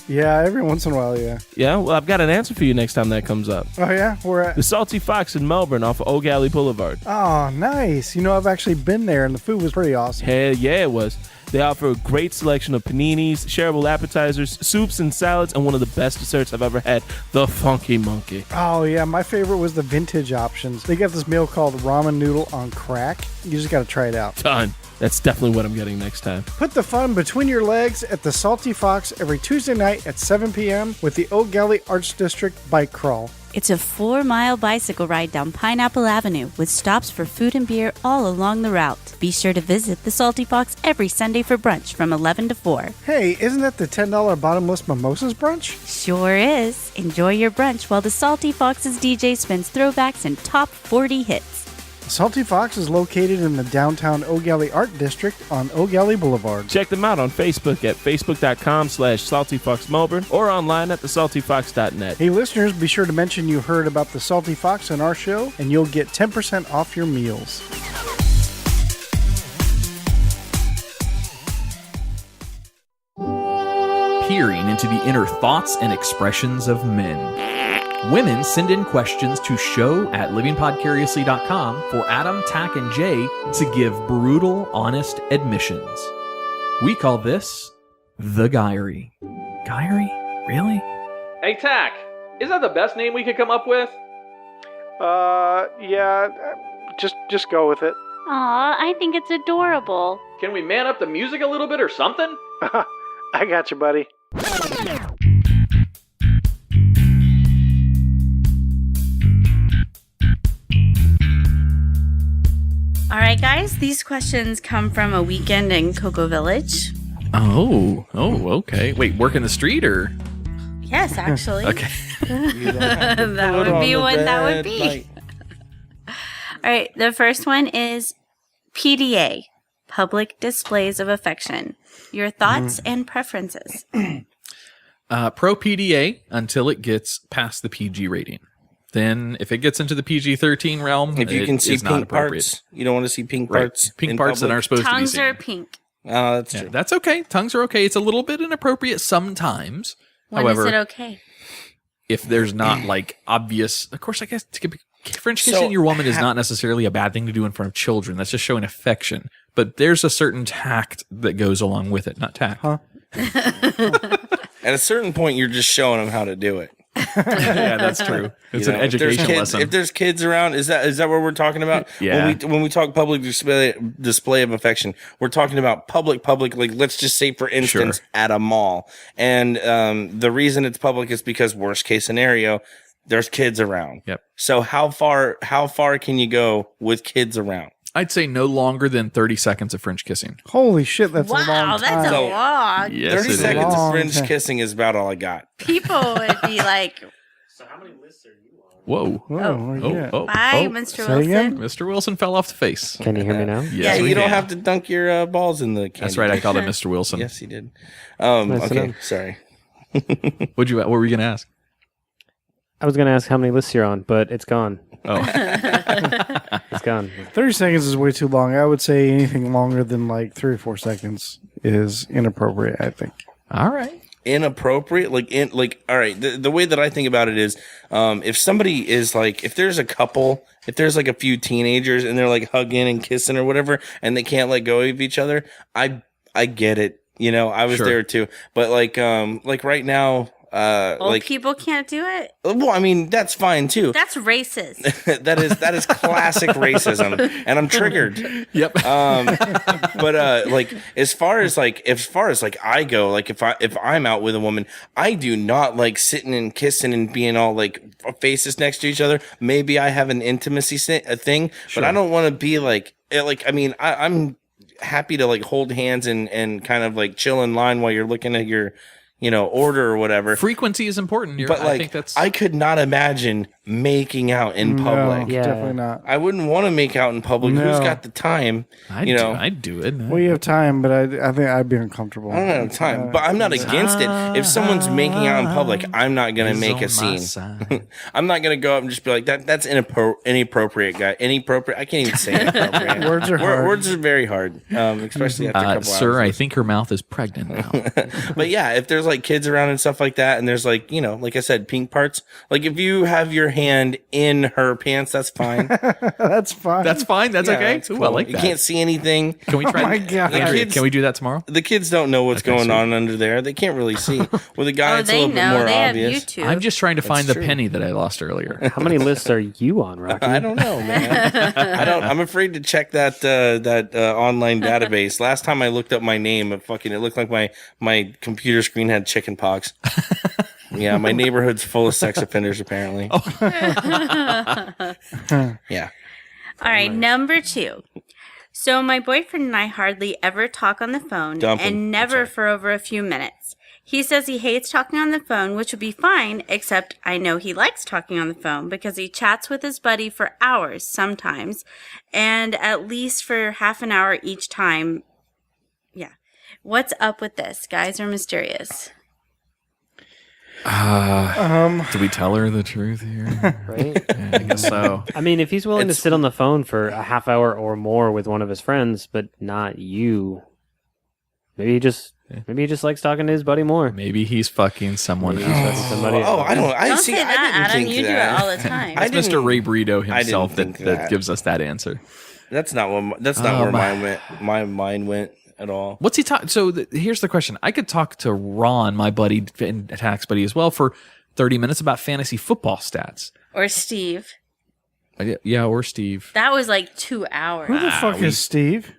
Yeah, every once in a while, yeah. Yeah, well, I've got an answer for you next time that comes up. Oh, yeah? We're at... The Salty Fox in Melbourne off of Oak Alley Boulevard. Oh, nice. You know, I've actually been there, and the food was pretty awesome. Hell yeah, it was. They offer a great selection of paninis, shareable appetizers, soups and salads, and one of the best desserts I've ever had, the Funky Monkey. Oh, yeah. My favorite was the vintage options. They got this meal called ramen noodle on crack. You just got to try it out. Done. That's definitely what I'm getting next time. Put the fun between your legs at the Salty Fox every Tuesday night at 7 p.m. with the Oak Alley Arts District Bike Crawl. It's a 4-mile bicycle ride down Pineapple Avenue with stops for food and beer all along the route. Be sure to visit the Salty Fox every Sunday for brunch from 11 to 4. Hey, isn't that the $10 bottomless mimosas brunch? Sure is. Enjoy your brunch while the Salty Fox's DJ spins throwbacks and top 40 hits. Salty Fox is located in the downtown Eau Gallie Art District on Eau Gallie Boulevard. Check them out on Facebook at facebook.com/saltyfoxmelbourne or online at thesaltyfox.net. Hey listeners, be sure to mention you heard about the Salty Fox on our show, and you'll get 10% off your meals. Peering into the inner thoughts and expressions of men. Women send in questions to show@livingpodcariously.com for Adam, Tach, and Jay to give brutal, honest admissions. We call this the Guyry. Guyry? Really? Hey, Tach, is that the best name we could come up with? Yeah, just go with it. Aw, I think it's adorable. Can we man up the music a little bit or something? I got you, buddy. All right, guys, these questions come from a weekend in Cocoa Village. Oh, okay. Wait, work in the street or? Yes, actually. Okay. That would be what that would be. All right, the first one is PDA, public displays of affection. Your thoughts and preferences. Pro PDA until it gets past the PG rating. Then, if it gets into the PG-13 realm, if you can see pink appropriate. parts, you don't want to see pink Right. parts. Pink parts that aren't supposed to be Tongues seen. are pink. Oh, that's Yeah, true. that's okay. Tongues are okay. It's a little bit inappropriate sometimes. When However, is it okay? if there's not like obvious, of course, I guess French kissing So, your woman is not necessarily a bad thing to do in front of children. That's just showing affection. But there's a certain tact that goes along with it, not tact. Huh? At a certain point, you're just showing them how to do it. Yeah, that's true. It's an education lesson. If there's kids around, is that what we're talking about? Yeah. When we talk public display of affection, we're talking about public. Like, let's just say, for instance, at a mall. And the reason it's public is because worst case scenario, there's kids around. Yep. So how far can you go with kids around? I'd say no longer than 30 seconds of French kissing. Holy shit, that's a long Wow, time. that's a So- lot. Yes, 30 it is. seconds of Long French time. kissing is about all I got. People would be like, Whoa. Oh, bye, oh. Mr. Say Wilson. again? Mr. Wilson fell off the face. Can you hear me now? Yes, Yeah, we you don't can. have to dunk your balls in the candy. That's right. I called him Mr. Wilson. Yes, he did. Nice to Okay, know. sorry. What were you going to ask? I was going to ask how many lists you're on, but it's gone. Oh, It's gone. 30 seconds is way too long. I would say anything longer than like 3 or 4 seconds is inappropriate, I think. all right. Inappropriate, all right, the way that I think about it is, if somebody is like, if there's a couple, if there's like a few teenagers and they're like hugging and kissing or whatever, and they can't let go of each other, I get it, I was Sure. there too, but like right now, Old people can't do it? well, I mean, that's fine too. That's racist. that is classic racism, and I'm triggered. Yep. But like as far as I go, like if I'm out with a woman, I do not like sitting and kissing and being all like faces next to each other. Maybe I have an intimacy thing, but I don't want to be I mean, I'm happy to like hold hands and kind of like chill in line while you're looking at your order or whatever. Frequency is important. But I think that's. I could not imagine making out in public. No, Yeah. definitely not. I wouldn't want to make out in public. No. Who's got the time? I'd do it. Well, you have time, but I think I'd be uncomfortable. I don't have time, but I'm not against it. If someone's making out in public, I'm not going to make a scene. I'm not going to go up and just be like, that's inappropriate, guy. Inappropriate. I can't even say inappropriate. Words are hard. Words are very hard, especially after a couple Sir, I hours. think her mouth is pregnant now. But yeah, if there's like kids around and stuff like that, and there's like, like I said, pink parts, like if you have your hand in her pants, that's fine. That's fine. That's fine. That's Yeah, okay. it's Ooh, cool. I like You that. can't see anything. Can we try? Oh my God. Andrea, kids- can we do that tomorrow? The kids don't know what's going on under there. They can't really see. With a guy, Oh, it's a they little bit know. more They have obvious. YouTube. I'm just trying to find the true. penny that I lost earlier. How many lists are you on, Rocky? I don't know, man. I'm afraid to check that online database. Last time I looked up my name, it looked like my computer screen had chicken pox. Yeah, my neighborhood's full of sex offenders, apparently. Yeah. All right, number 2. So my boyfriend and I hardly ever talk on the phone, Dump him. and never That's right. for over a few minutes. He says he hates talking on the phone, which would be fine, except I know he likes talking on the phone because he chats with his buddy for hours sometimes, and at least for half an hour each time. Yeah. What's up with this? Guys are mysterious. Do we tell her the truth here? Right? Yeah, I guess so. I mean, if he's willing to sit on the phone for a half hour or more with one of his friends, but not you, maybe he just likes talking to his buddy more. Maybe he's fucking someone Maybe he's else. fucking somebody else. I don't. Don't say that, I didn't Adam. think You do it that. all the time. I That's Mr. didn't- Ray Burrito himself think that that. gives us that answer. That's not what. That's not where my mind went at all. What's he talking? So here's the question. I could talk to Ron, my buddy and tax buddy as well, for 30 minutes about fantasy football stats. Or Steve. Yeah, or Steve. That was like 2 hours. Who the fuck is Steve?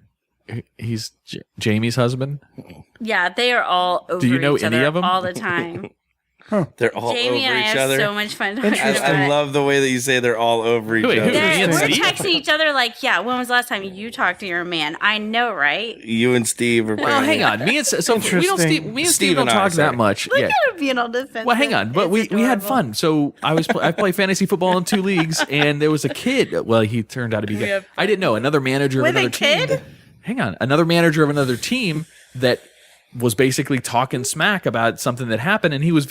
He's Jamie's husband. Yeah, they are all over Do you know each any other of 'em? all the time. They're all Jamie over and I each have other. so much fun talking I about love the way that you say they're all over each Wait, other. who- me and We're Steve? texting each other like, yeah, when was the last time you talked to your man? I know, right? You and Steve are. Well, hang on. Me and so we don't Interesting. me and Steve Steve don't and I, talk sorry. that much. Look Yeah. at her being all defensive. Well, hang on, but It's we had adorable. fun. So I play fantasy football in 2 leagues, and there was a kid. Well, he turned out to be. have I didn't know another manager With of a another team. kid? Hang on, another manager of another team that was basically talking smack about something that happened, and he was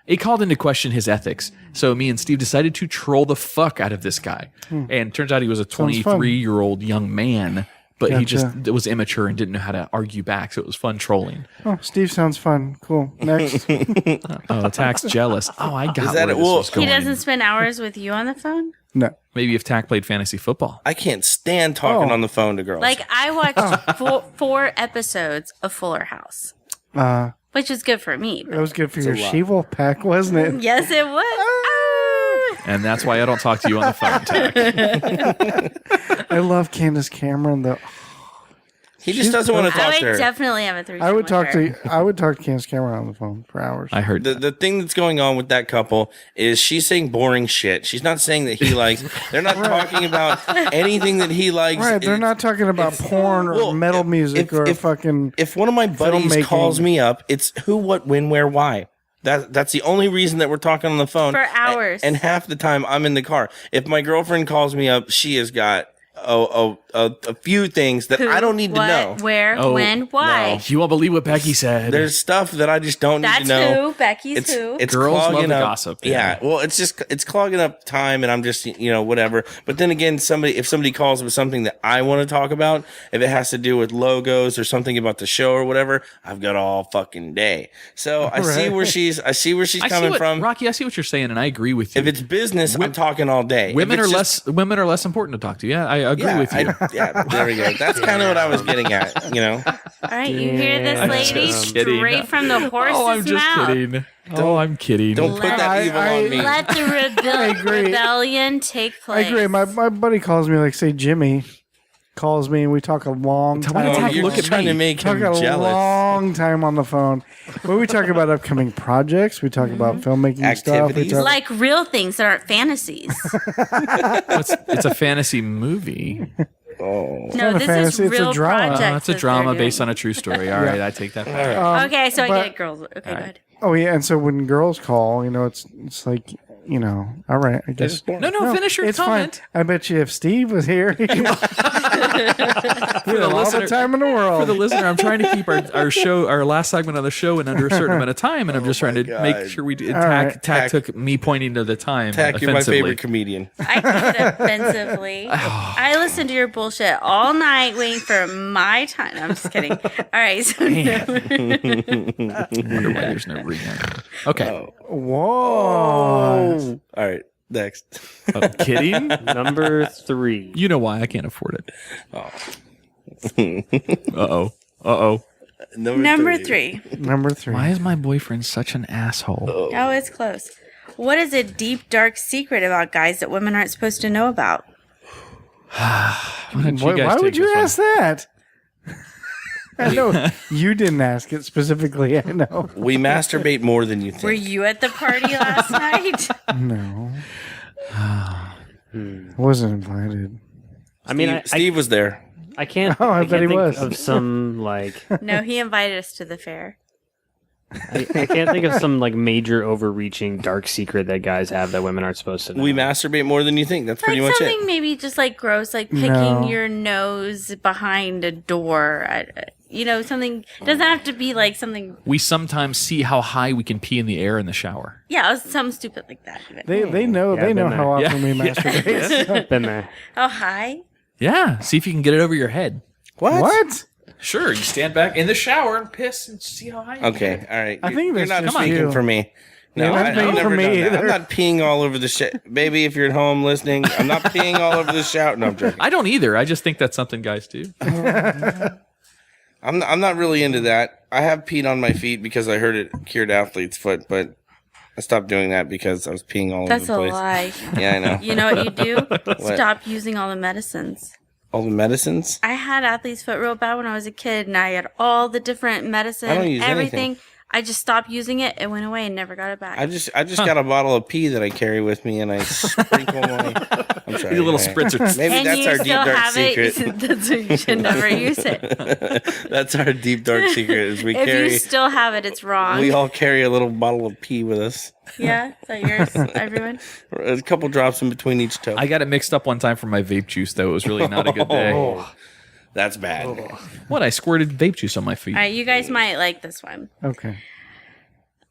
he called into question his ethics. So me and Steve decided to troll the fuck out of this guy, and turns out he was a Sounds fun. 23-year-old young man. But he just Gotcha. was immature and didn't know how to argue back, so it was fun trolling. Oh, Steve sounds fun. Cool. Next. Oh, Tack's jealous. Oh, I got Is that where it? this Well, was going. He doesn't spend hours with you on the phone? No. Maybe if Tack played fantasy football. I can't stand talking Oh. on the phone to girls. Like, I watched four episodes of Fuller House, which is good for me. That was good for your a lot. Sheeval pack, wasn't it? Yes, it was. And that's why I don't talk to you on the phone, Tack. I love Candace Cameron though. he just doesn't want to I talk would to her. definitely have a threesome I would with talk her. to Candace Cameron on the phone for hours. I heard The thing that's going on with that couple is she's saying boring shit. She's not saying that he likes. They're not talking about anything that he likes. Right, they're not talking about porn or well, metal music or fucking. If one of my buddies filmmaking. calls me up, it's who, what, when, where, why. That's the only reason that we're talking on the phone For hours. And half the time I'm in the car. If my girlfriend calls me up, she has got a few things that Who, I don't need what, to know. where, Oh, when, why. You won't believe what Becky said. There's stuff that I just don't need That's to know. who. Becky's who. It's Girls love clogging the up. gossip, Yeah. yeah. Well, it's clogging up time, and I'm just whatever. But then again, if somebody calls with something that I want to talk about, if it has to do with logos or something about the show or whatever, I've got all fucking day. So I see where she's coming from. Rocky, I see what you're saying, and I agree with you. If it's business, I'm talking all day. If women it's are just- less important to talk to. Yeah, I agree Yeah, with you. there we go. That's kind of what I was getting at. All right, you hear this, Yeah. lady? Just kidding. Straight from the horse's Oh, I'm just mouth. kidding. Oh, I'm kidding. Don't put that evil on me. Let the agree. rebellion take I place. agree. My buddy calls me, like, say Jimmy calls me, and we talk a long Why did time. Tack You're look at trying me? to make Talk him a jealous. long time on the phone. But we talk about upcoming projects. We talk about filmmaking stuff. We Activities. talk, Like real things that aren't fantasies. It's a fantasy movie. Oh. No, not a this fantasy, is it's a real drama. projects. It's a that drama they're based doing. on a true story. All right, I take that back. Okay, so I but- get it, girls. Okay, go ahead. oh yeah, and so when girls call, it's like, all right, I guess. No, finish your It's comment. fine. I bet you if Steve was here, he could all the time in the world. For the listener, I'm trying to keep our last segment of the show in under a certain amount of time, and I'm just trying to make sure we do. right. Tack took me pointing to the time. Tack, you're my offensively. favorite comedian. I take it offensively. I listen to your bullshit all night waiting for my time. I'm just kidding. All right, so I wonder why there's no reason. Okay. Whoa. All right, next. Kidding? Number 3. You know why I can't afford it. Uh-oh. number 3. Number 3. Why is my boyfriend such an asshole? Oh, it's close. What is a deep, dark secret about guys that women aren't supposed to know about? Why don't you Why guys would take you this one? ask that? I know you didn't ask it specifically. I know. We masturbate more than you think. Were you at the party last night? No. Wasn't invited. I mean, Steve was there. I can't. Oh, I I bet can't he think was. of some like. No, he invited us to the fair. I can't think of some like major overreaching dark secret that guys have that women aren't supposed to know. We masturbate more than you think. That's pretty Like much something it. maybe just like gross, like picking No. your nose behind a door. Something doesn't have to be like something. We sometimes see how high we can pee in the air in the shower. Yeah, something stupid like that. Even. They know Yeah, they know been how there. often we masturbate. Been there. How high? Yeah, see if you can get it over your head. What? Sure, you stand back in the shower and piss and see how high. Okay, all right. I think you're that's not just speaking you. for me. No, You're not I've speaking never for me done that. I'm either. not peeing all over the shit. Baby, if you're at home listening, I'm not peeing all over the shower. No, I'm joking. I don't either. I just think that's something guys do. I'm not really into that. I have peed on my feet because I heard it cured athlete's foot, but I stopped doing that because I was peeing all That's over a the place. lie. Yeah, I know. You know what you do? Stop using all the medicines. All the medicines? I had athlete's foot real bad when I was a kid, and I had all the different medicine, I don't use everything. anything. I just stopped using it. It went away and never got it back. I just got a bottle of pee that I carry with me, and I sprinkle my. I'm sorry. A little spritzer. Maybe and that's you our deep still dark have secret. it. That's why you should never use it. That's our deep dark secret. Is we If carry. you still have it, it's wrong. We all carry a little bottle of pee with us. Yeah, is that yours, everyone? A couple drops in between each toe. I got it mixed up one time for my vape juice, though. It was really not a good day. That's bad. What? I squirted vape juice on my feet. All right, you guys might like this one. Okay.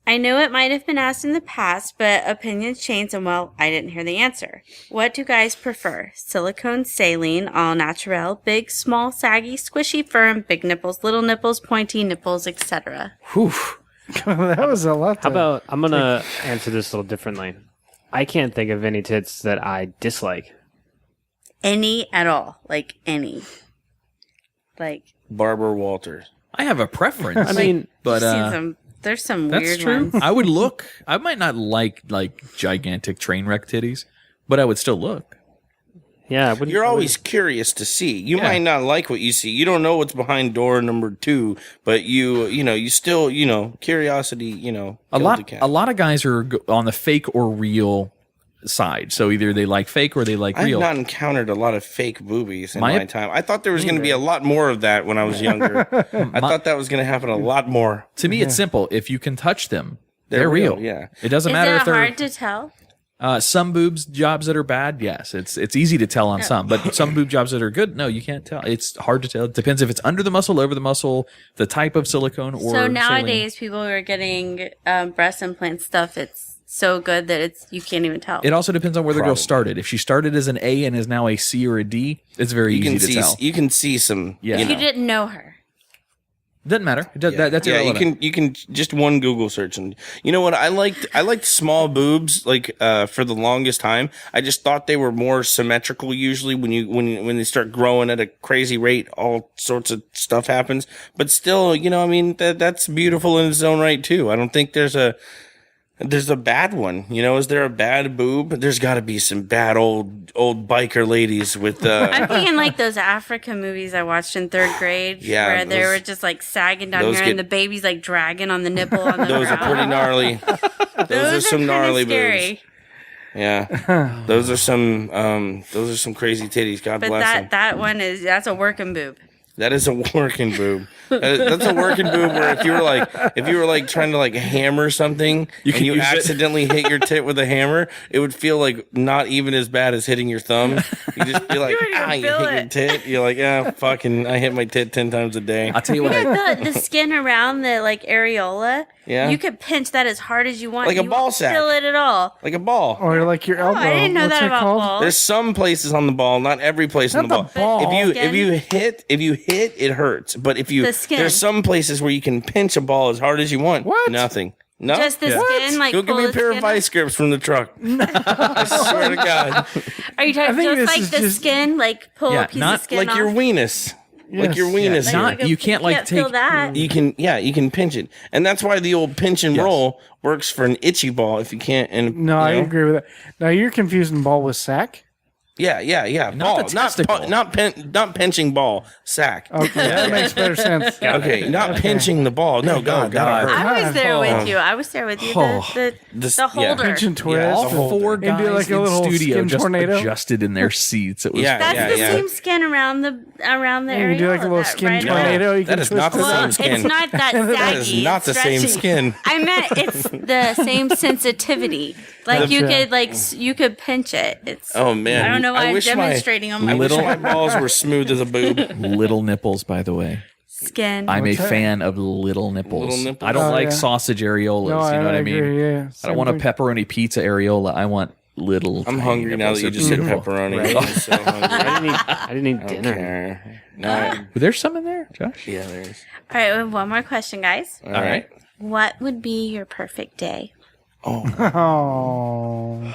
I know it might have been asked in the past, but opinions change, and well, I didn't hear the answer. What do guys prefer? Silicone, saline, all natural, big, small, saggy, squishy, firm, big nipples, little nipples, pointy nipples, etc. Whew. That was a lot. How about I'm gonna answer this a little differently. I can't think of any tits that I dislike. Any at all, like any, like. Barbara Walters. I have a preference. I mean, but I've seen some. There's some that's weird true. ones. I would look. I might not like gigantic train wreck titties, but I would still look. yeah, I wouldn't- You're I wouldn't- always curious to see. You Yeah. might not like what you see. You don't know what's behind door number 2, but you still, curiosity, A killed the lot. cat. A lot of guys are on the fake or real side. So either they like fake or they like I've real. not encountered a lot of fake boobies in My- my time. I thought there was going to be a lot more of that when I was younger. I thought that was going to happen a lot more. To me, it's simple. If you can touch them, They're they're real. real, yeah. It doesn't Is matter it if they're hard to tell? some boobs jobs that are bad. Yes, it's easy to tell on some, but some boob jobs that are good, no, you can't tell. It's hard to tell. It depends if it's under the muscle, over the muscle, the type of silicone, or So saline. nowadays, people who are getting breast implant stuff, it's so good that you can't even tell. It also depends on where the girl Probably. started. If she started as an A and is now a C or a D, it's very You can easy to see. tell. You can see some. Yeah. if you didn't know her. Doesn't matter. It does, that's yeah. irrelevant. You can just one Google search, and you know what? I liked small boobs for the longest time. I just thought they were more symmetrical. Usually, when they start growing at a crazy rate, all sorts of stuff happens. But still, that's beautiful in its own right too. I don't think there's a bad one. Is there a bad boob? There's got to be some bad old biker ladies with. I'm thinking like those Africa movies I watched in 3rd grade, Yeah, where they those- were just like sagging down those here, get- and the baby's like dragging on the nipple on the Those are ground. pretty gnarly. Those are some kinda gnarly scary. boobs. Yeah, those are some crazy titties. God But bless them. that one that's a working boob. That is a working boob. That's a working boob. Where if you were like trying to like hammer something and can you use it. accidentally hit your tit with a hammer, it would feel like not even as bad as hitting your thumb. You just be like, You wouldn't even you feel hit your it. tit. You're like, fucking, I hit my tit 10 times a day. I'll tell you what. The skin around the like areola, Yeah. you could pinch that as hard as you want. Like a You ball won't sack. feel it at all. Like a ball. Or like your elbow. Oh, I didn't know What's that it about called? balls. There's some places on the ball, not every place on Not the the ball. ball. If you hit, it hurts. But if you The skin. there's some places where you can pinch a ball as hard as you want. What? Nothing. No. Just the skin, like Go give pull me a the pair of skin vice grips from the truck. I swear to God, Are you talking I think just this like is the just- skin, like pull Yeah, a piece not of skin like off? your weenus. Like your Yes. weenus. Yeah, not- here. you can't, like, feel take- that. You can pinch it, and that's why the old pinch and Yes. roll works for an itchy ball. If you can't, and No, I agree with that. Now you're confusing ball with sack. Yeah. Not Ball, the testicle. not pinching ball. Sack. Okay, that makes better sense. Okay, not pinching the ball. No, God, God. that hurt. I was there with you. I was there with you. The holder. Pinch and twist. Yeah, All the whole four thing. And do guys like a in little studio skin just tornado? adjusted in their seats. It was Yeah, That's the yeah. same skin around the You can do like a little skin tornado. You That can is twist not the it. same Well, skin. it's not that saggy. That is not the same stretchy. skin. I meant it's the same sensitivity. Like you Gotcha. could you could pinch it. It's Oh man, I don't know why I'm wish demonstrating on my I wish my balls were smooth as a boob. little nipples, by the way. skin. I'm a What's that? fan of little nipples. Little nipples? I don't Oh, like yeah. sausage areolas. No, you know what I mean? agree, yeah. I don't want a Same pepperoni pizza areola. I want little. I'm tiny hungry now nipples. that you just said They're beautiful. pepperoni. I'm so hungry. I didn't eat dinner. Okay. No, There's some in there, Josh. yeah, there's. All right, we have one more question, guys. All right. What would be your perfect day? thing. Oh.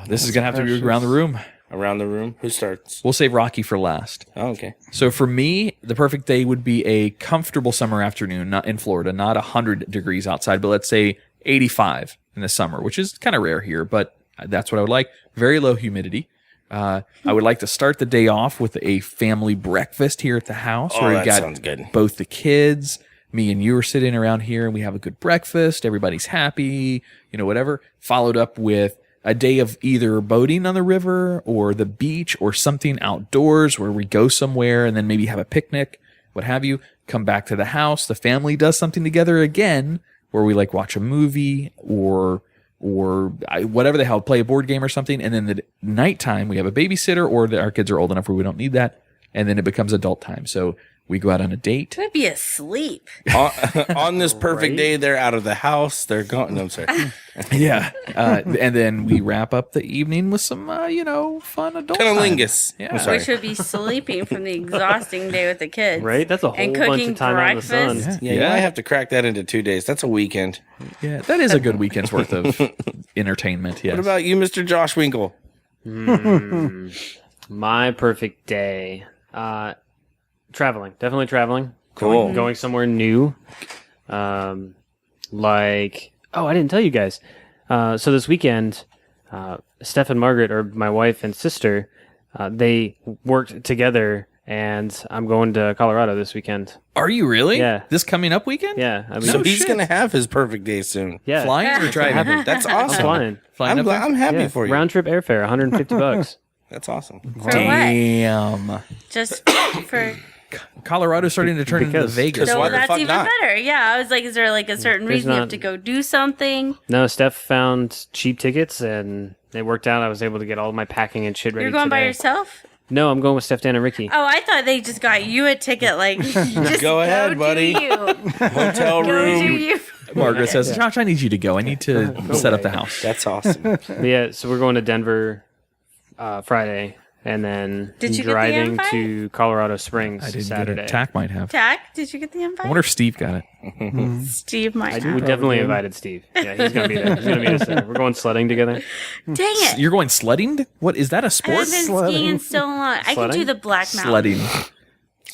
This is gonna have to be around the room. Around the room. Who starts? We'll save Rocky for last. Oh, okay. So for me, the perfect day would be a comfortable summer afternoon, not in Florida, not 100 degrees outside, but let's say 85 in the summer, which is kind of rare here, but that's what I would like. Very low humidity. I would like to start the day off with a family breakfast here at the house. Oh, where that you got sounds good. both the kids, me and you are sitting around here, and we have a good breakfast. Everybody's happy, whatever. Followed up with a day of either boating on the river or the beach or something outdoors where we go somewhere and then maybe have a picnic, what have you. Come back to the house. The family does something together again where we like watch a movie or whatever the hell, play a board game or something. And then the nighttime we have a babysitter or our kids are old enough where we don't need that. And then it becomes adult time. So we go out on a date. I'd be asleep. On this perfect day, they're out of the house. They're gone. No, I'm sorry. Yeah. And then we wrap up the evening with some, fun adult time. Cunnilingus. Yeah. I'm sorry. We should be sleeping from the exhausting day with the kids. Right? That's a whole And bunch cooking of time out in the sun. breakfast. Yeah, you might have to crack that into 2 days. That's a weekend. Yeah, that is a good weekend's worth of entertainment. Yes. What about you, Mr. Josh Winkle? My perfect day. Traveling. Definitely traveling. Cool. Going somewhere new. I didn't tell you guys. So this weekend, Steph and Margaret are my wife and sister. They worked together, and I'm going to Colorado this weekend. Are you really? Yeah. This coming up weekend? Yeah. I mean, So he's shit. going to have his perfect day soon. yeah. Flying or driving? That's I'm awesome. flying. Flying up there? I'm happy Yeah. for you. Round trip airfare, $150. That's awesome. For what? Damn. Just for. Colorado's starting to turn into Because- Vegas. So why the that's fuck even not? better. Yeah, I was like, is there like a certain There's reason you have not- to go do something? No, Steph found cheap tickets, and it worked out. I was able to get all my packing and shit ready You're going by today. yourself? No, I'm going with Steph, Dan, and Ricky. Oh, I thought they just got you a ticket. Like, just Go ahead, do buddy. You. Hotel Go do room. you. Margaret says, Josh, I need you to go. I need to set up the house. That's awesome. But yeah, so we're going to Denver Friday, and then Did you get the driving invite? to Colorado Springs I didn't Saturday. get it. Tach might have. Tach, did you get the invite? I wonder if Steve got it. Steve might We have. definitely invited Steve. Yeah, he's gonna be there. He's gonna meet us there. We're going sledding together. Dang it. You're going sledding? What is that? A I sport? haven't been Sledding. skiing in so long. I can Sledding? do the Black Mountain. Sledding.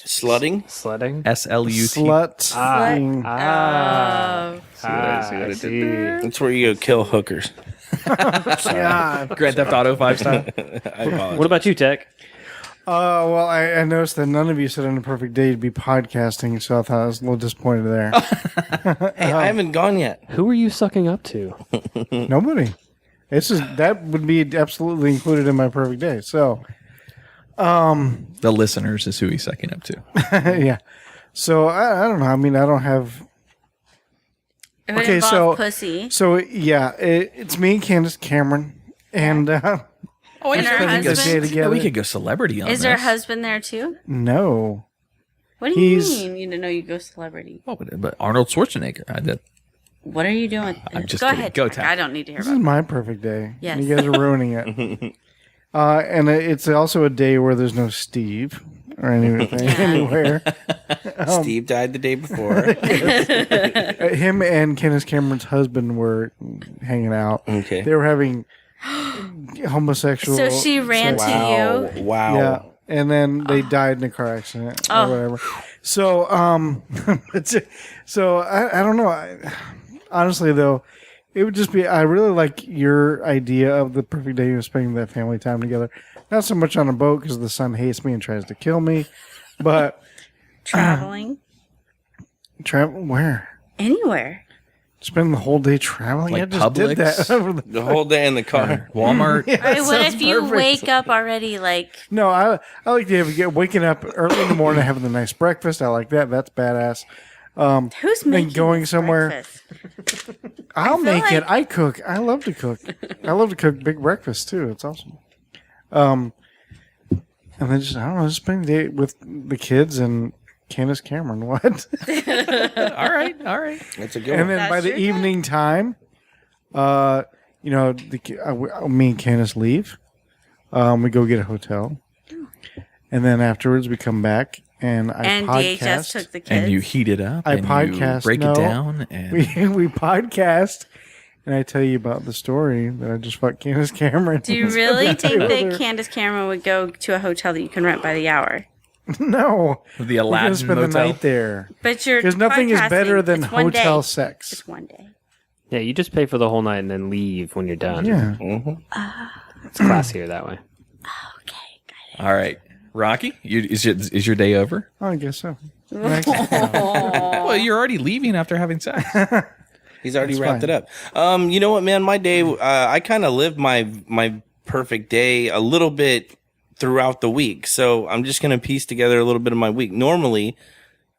Slutting? Sledding. SLUT. Slut. Oh. I see. That's where you go kill hookers. Yeah. Grand Theft Auto 5 style. I apologize. What about you, Tech? Well, I noticed that none of you said on a perfect day to be podcasting, so I thought I was a little disappointed there. Hey, I haven't gone yet. Who are you sucking up to? Nobody. It's just that would be absolutely included in my perfect day. So, The listeners is who he's sucking up to. yeah. So I don't know. I mean, I don't have. If it Okay, involves so- pussy. So yeah, it's me, Candace, Cameron, and Oh, And her spending this day husband? together. we could go celebrity on Is this. her husband there too? No. What do you He's- mean? You didn't know you go celebrity. What would it- but Arnold Schwarzenegger. What are you doing? I'm just go kidding. ahead. Go, Tach. Tach. I don't need to hear This about is it. my perfect day. Yes. You guys are ruining it. And it's also a day where there's no Steve or anything anywhere. Steve died the day before. Him and Candace Cameron's husband were hanging out. Okay. They were having homosexual. So she ran sex. to you. Wow. Yeah. And then they died in a car accident or whatever. So, so I don't know. Honestly, though, It would just be, I really like your idea of the perfect day of spending that family time together. Not so much on a boat because the son hates me and tries to kill me, but Traveling. Travel where? Anywhere. Spend the whole day traveling? Like I just did that. Over The whole day in the car. Walmart. All right, what sounds if you perfect. wake up already like No, I like to get waking up early in the morning, having a nice breakfast. I like that. That's badass. who's Then making going this somewhere. breakfast? I'll feel make it. like- I cook. I love to cook. I love to cook big breakfast too. It's awesome. And then just I don't know, just spend the day with the kids and Candace Cameron. What? All right. That's a good And one. then That's by the your evening time, me and Candace leave. We go get a hotel, and then afterwards we come back and I And podcast. DHS took the kids. And you heat it up. I and podcast. You break No. it down. And we podcast, and I tell you about the story that I just fucked Candace Cameron. Do you really think that Candace Cameron would go to a hotel that you can rent by the hour? No, the we're gonna Aladdin spend the Motel. night there But you're because nothing is podcasting. better than It's one hotel day. sex. It's one day. Yeah, you just pay for the whole night and then leave when you're done. Yeah. It's classier that way. All right, Rocky, is your day over? I guess so. Well, you're already leaving after having sex. He's already That's wrapped fine. it up. You know what, man? My day, I kind of live my perfect day a little bit throughout the week. So I'm just going to piece together a little bit of my week. Normally,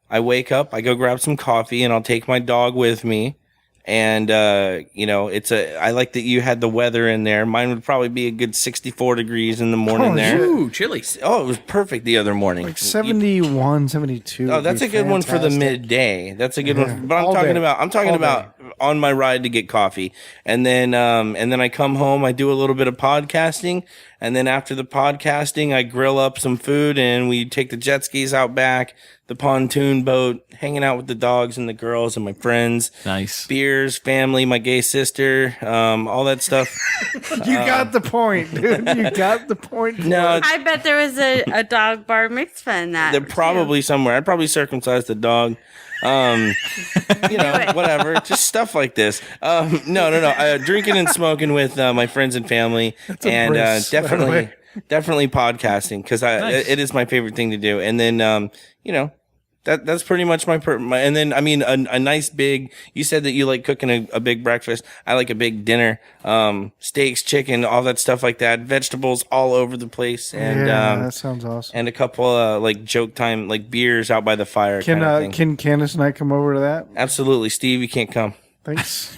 I wake up, I go grab some coffee, and I'll take my dog with me. And, I like that you had the weather in there. Mine would probably be a good 64 degrees in the morning Oh, there. shit. Ooh, chilly. Oh, it was perfect the other morning. Like 71, 72. Oh, that's a good one for the fantastic. midday. That's a good Yeah. one. But I'm All talking day. All about on my ride to get coffee. And then I come home, I do a little bit of podcasting, and then after the podcasting, I grill up some food and we take the jet skis out back, the pontoon boat, hanging out with the dogs and the girls and my friends. Nice. Beers, family, my gay sister, all that stuff. You got the point, dude. You got the point. No, I bet there was a dog bar mitzvah in that. they're probably somewhere. I'd probably circumcise the dog. Whatever. Just stuff like this. No. Drinking and smoking with my friends and family, and brace, by the way. definitely podcasting because Nice. it is my favorite thing to do. And then that's pretty much my and then I mean a nice big. You said that you like cooking a big breakfast. I like a big dinner. Steaks, chicken, all that stuff like that. Vegetables all over the place, and that sounds awesome. and a couple like joke time like beers out by the fire. kind of thing. Can Candace and I come over to that? Absolutely, Steve. You can't come. Thanks.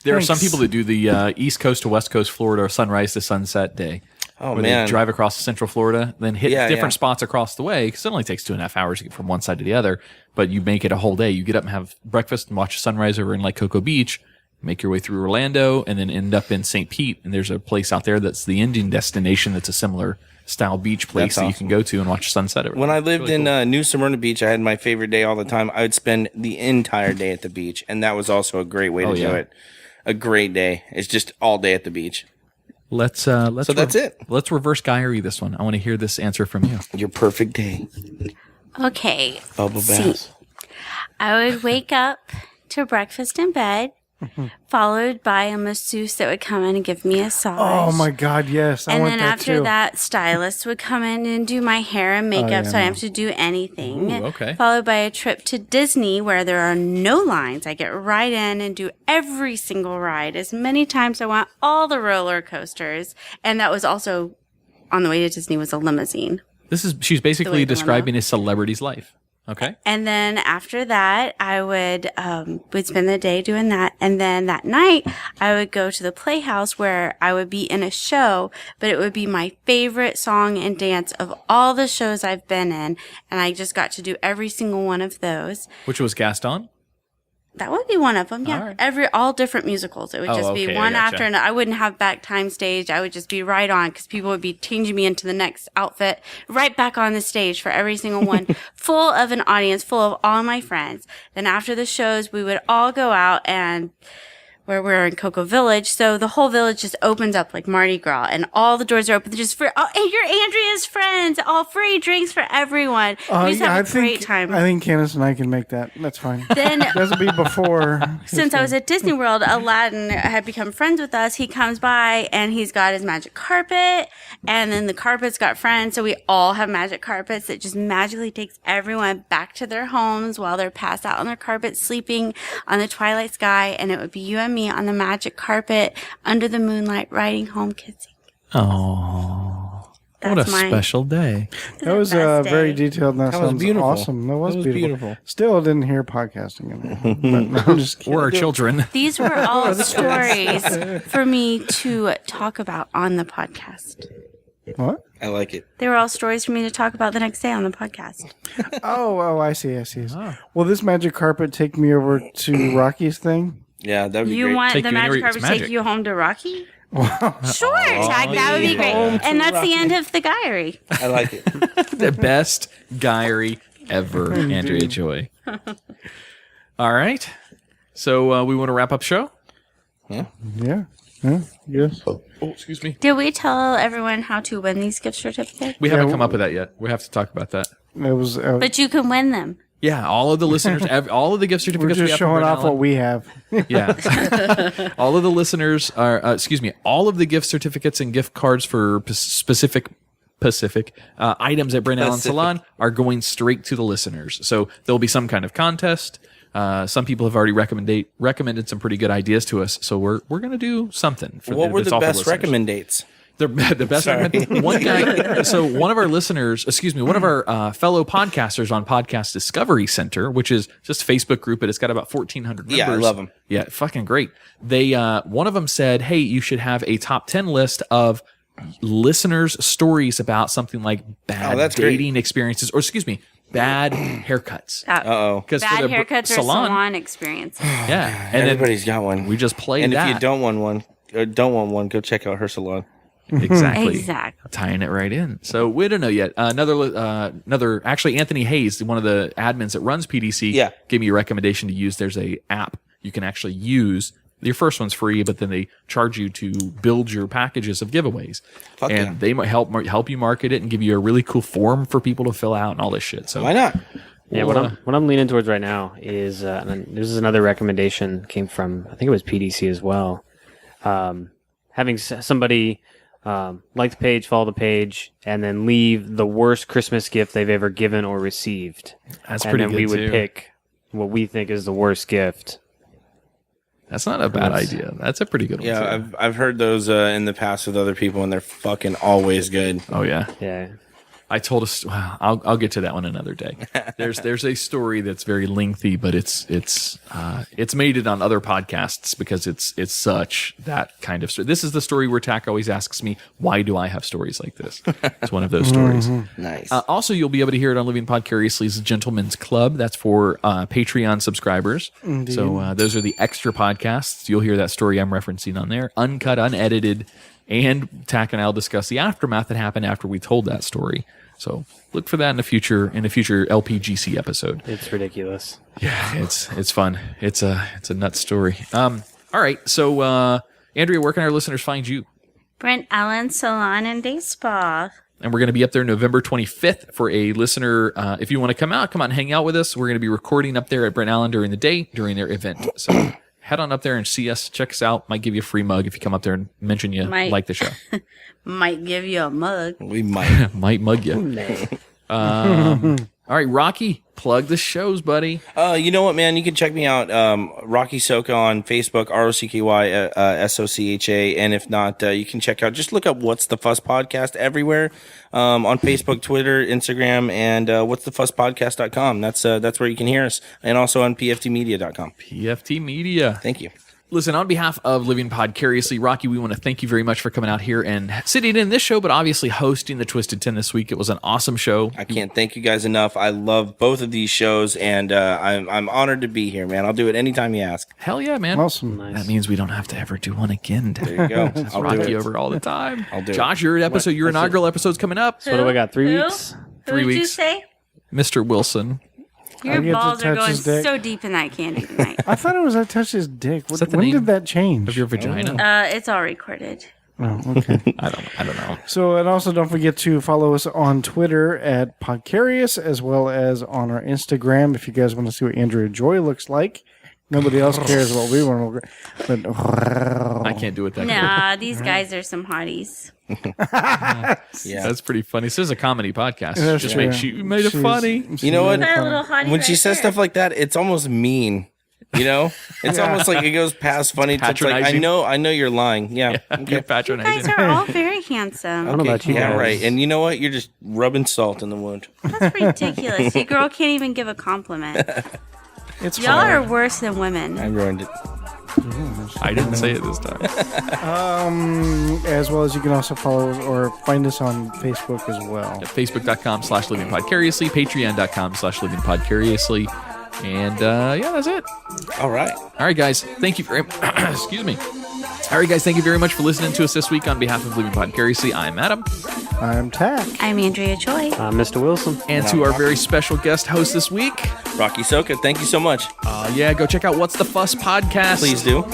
There are some Thanks. people that do the East Coast to West Coast Florida sunrise to sunset day. Oh where man, they drive across Central Florida, then hit Yeah, different yeah. spots across the way because it only takes 2.5 hours to get from one side to the other. But you make it a whole day. You get up and have breakfast and watch a sunrise over in Lake Cocoa Beach. Make your way through Orlando and then end up in St. Pete. And there's a place out there that's the Indian destination that's a similar style beach place That's that you awesome. can go to and watch sunset. Over when there. I lived Really in cool. New Smyrna Beach, I had my favorite day all the time. I would spend the entire day at the beach, and that was also a great way to do yeah. it. A great day. It's just all day at the beach. Let's So that's it. Let's reverse Guyry this one. I want to hear this answer from you. Your perfect day. Okay. Bubble See, bath. I would wake up to breakfast in bed, followed by a masseuse that would come in and give me a massage. Oh my God, yes. I And want then that after too. that, stylist would come in and do my hair and makeup, yeah, so I no. didn't have to do anything. Ooh, okay. Followed by a trip to Disney where there are no lines. I get right in and do every single ride as many times as I want, all the roller coasters. And that was also on the way to Disney was a limousine. She's basically the describing a celebrity's life. Okay. And then after that, I would spend the day doing that. And then that night, I would go to the Playhouse where I would be in a show, but it would be my favorite song and dance of all the shows I've been in. And I just got to do every single one of those. Which was Gaston? That would be one of them. Yeah. All right. All different musicals. It would just okay, be I one gotcha. after another. I wouldn't have back time stage. I would just be right on because people would be changing me into the next outfit right back on the stage for every single one, full of an audience, full of all my friends. Then after the shows, we would all go out and where we're in Cocoa Village. So the whole village just opens up like Mardi Gras, and all the doors are open just for, and you're Andrea's friends, all free drinks for everyone. We just have a great time. I think Candace and I can make that. That's fine. Then, doesn't be before. since I was at Disney World, Aladdin had become friends with us. He comes by and he's got his magic carpet, and then the carpet's got friends. So we all have magic carpets that just magically takes everyone back to their homes while they're passed out on their carpet, sleeping on the twilight sky. And it would be you and me on the magic carpet under the moonlight, riding home, kissing. Oh, what a That's my- special day. That was best day. very detailed. And that That was sounds beautiful. awesome. That was beautiful. beautiful. Still didn't hear podcasting in there. But no, I'm just kidding. We're our children. These were all stories for me to talk about on the podcast. What? I like it. They were all stories for me to talk about the next day on the podcast. Oh, I see. Will this magic carpet take me over to Rocky's thing? Yeah, that would be You great. want Take the you anywhere- magic carpet it's to take magic. you home to Rocky? Sure, Tach, that would be great. And that's the end of the diary. I like it. The best diary ever, Andrea Joy. All right. So we want to wrap up show? Yeah. Yes. Oh, excuse me. Did we tell everyone how to win these gift certificates? We haven't come up with that yet. We have to talk about that. It was. But you can win them. Yeah, all of the listeners, all of the gift We're certificates we just have from showing Brent off what Allan. we have. Yeah. All of the listeners are, all of the gift certificates and gift cards for specific items at Brent Allan Salon are going straight to the listeners. So there'll be some kind of contest. Some people have already recommended some pretty good ideas to us. So we're going to do something. What were that's the all for best listeners. recommendates? The best recommend. One guy. So one of our listeners, one of our fellow podcasters on Podcast Discovery Center, which is just a Facebook group, but it's got about 1,400 members. Yeah, I love them. Yeah, fucking great. They one of them said, "Hey, you should have a top 10 list of listeners' stories about something like bad that's great. dating experiences, or bad haircuts." Uh-oh. Because Bad haircuts or salon experience. yeah, and Everybody's got one. then we just played and that. if you don't want one, go check out her salon. Exactly. Exactly. Tying it right in. So we don't know yet. Actually, Anthony Hayes, one of the admins that runs PDC, gave me a recommendation to use. There's a app you can actually use. Your first one's free, but then they charge you to build your packages of giveaves. Fuck and yeah. they might help you market it and give you a really cool form for people to fill out and all this shit. So Why not? Yeah, what I'm leaning towards right now is and this is another recommendation came from, I think it was PDC as well. Having somebody like the page, follow the page, and then leave the worst Christmas gift they've ever given or received. That's and pretty then good we would too. pick what we think is the worst gift. That's not a bad idea. That's a pretty good one. Yeah, too. I've heard those in the past with other people, and they're fucking always good. Oh yeah. Yeah. I told us. Well, I'll get to that one another day. There's a story that's very lengthy, but it's made it on other podcasts because it's such that kind of story. This is the story where Tach always asks me, why do I have stories like this? It's one of those stories. Nice. Also, you'll be able to hear it on Living Podcariously's Gentleman's Club. That's for Patreon subscribers. Indeed. So those are the extra podcasts. You'll hear that story I'm referencing on there, uncut, unedited. And Tach and I'll discuss the aftermath that happened after we told that story. So look for that in a future LPGC episode. It's ridiculous. Yeah, it's fun. It's a nuts story. All right, so Andrea, where can our listeners find you? Brent Allan Salon and Day Spa. And we're going to be up there November 25th for a listener. If you want to come out and hang out with us. We're going to be recording up there at Brent Allan during the day during their event. So head on up there and see us. Check us out. Might give you a free mug if you come up there and mention you like the show. Might give you a mug. We might. Might mug you. All right, Rocky, plug the shows, buddy. You know what, man? You can check me out, Rocky Socha on Facebook, ROCKY SOCHA, and if not, you can check out. Just look up What's the Fuss Podcast everywhere, on Facebook, Twitter, Instagram, and what'sthefusspodcast.com. That's where you can hear us, and also on PFTmedia.com. PFT Media. Thank you. Listen, on behalf of Living Podcariously, Rocky, we want to thank you very much for coming out here and sitting in this show, but obviously hosting the Twisted 10 this week. It was an awesome show. I can't thank you guys enough. I love both of these shows, and I'm honored to be here, man. I'll do it anytime you ask. Hell yeah, man. Awesome. That means we don't have to ever do one again. There you go. That's I'll do Rocky it. over all the time. I'll do it. Josh, your inaugural episode's coming up. So what do I got? 3 weeks? Who 3 did you weeks. say? Mr. Wilson. Your get to balls are touch going his dick. so deep in that candy tonight. I thought it was I touched his dick. Is that the When name did that change? of your vagina? It's all recorded. Oh, okay. I don't know. So, and also don't forget to follow us on Twitter at Podcarious, as well as on our Instagram if you guys want to see what Andrea Joy looks like. Nobody else cares what we want to look like. But I can't do it that Nah, these guys are some hotties. Yeah. That's pretty funny. This is a comedy podcast. That's Just true. she made it funny. You know what? That little hottie When right she says there. stuff like that, it's almost mean. You know, it's almost like it goes past funny. It's like Patronizing. I know you're lying. Yeah, You're okay. You patronizing. guys are all very handsome. I don't know about you Yeah, guys. right. And you know what? You're just rubbing salt in the wound. That's ridiculous. You girl can't even give a compliment. it's Y'all fine. are worse than women. I ruined it. I didn't say it this time. As well as you can also follow or find us on Facebook as well. Facebook.com/Living Podcariously, Patreon.com/Living Podcariously. And yeah, that's it. All right. All right, guys. Thank you very excuse me. All right, guys. Thank you very much for listening to us this week. On behalf of Living Podcariously, I'm Adam. I'm Tach. I'm Andrea Choi. Mr. Wilson. And to our very special guest host this week, Rocky Socha, thank you so much. yeah, go check out What's the Fuss podcast. Please do.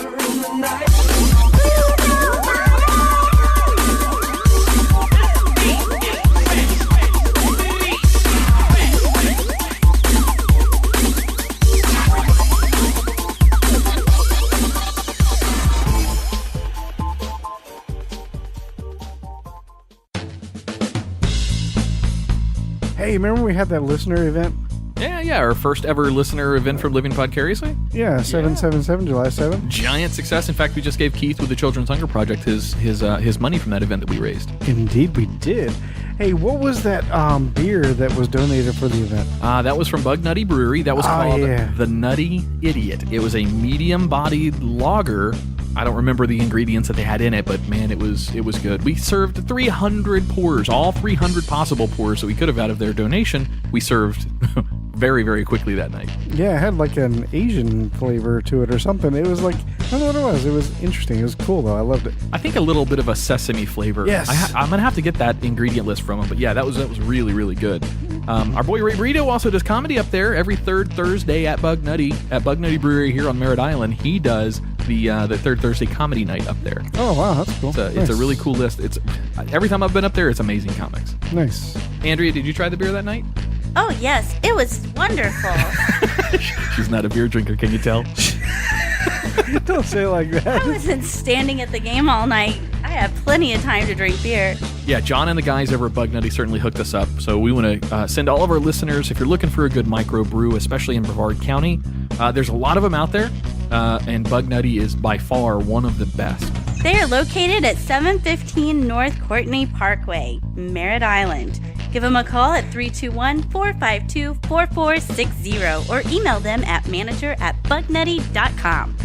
Hey, remember we had that listener event? Yeah, our first ever listener event from Living Podcariously. Yeah, 777, July 7th. Giant success. In fact, we just gave Keith with the Children's Hunger Project his money from that event that we raised. Indeed, we did. Hey, what was that beer that was donated for the event? That was from Bug Nutty Brewery. That was called the Nutty Idiot. It was a medium-bodied lager. I don't remember the ingredients that they had in it, but man, it was good. We served 300 pours, all 300 possible pours that we could have out of their donation. We served very, very quickly that night. Yeah, it had like an Asian flavor to it or something. It was like, I don't know what it was. It was interesting. It was cool, though. I loved it. I think a little bit of a sesame flavor. Yes. I'm going to have to get that ingredient list from him, but yeah, that was really, really good. Our boy Ray Burrito also does comedy up there every third Thursday at Bug Nutty Brewery here on Merritt Island. He does the third Thursday comedy night up there. Oh, wow, that's cool. It's a really cool list. It's every time I've been up there, it's amazing comics. Nice. Andrea, did you try the beer that night? Oh, yes. It was wonderful. She's not a beer drinker, can you tell? Don't say it like that. I wasn't standing at the game all night. I had plenty of time to drink beer. Yeah, John and the guys over at Bug Nutty certainly hooked us up. So we want to send all of our listeners, if you're looking for a good micro brew, especially in Brevard County, there's a lot of them out there, and Bug Nutty is by far one of the best. They are located at 715 North Courtney Parkway, Merritt Island. Give them a call at 321-452-4460 or email them at manager@bugnutty.com.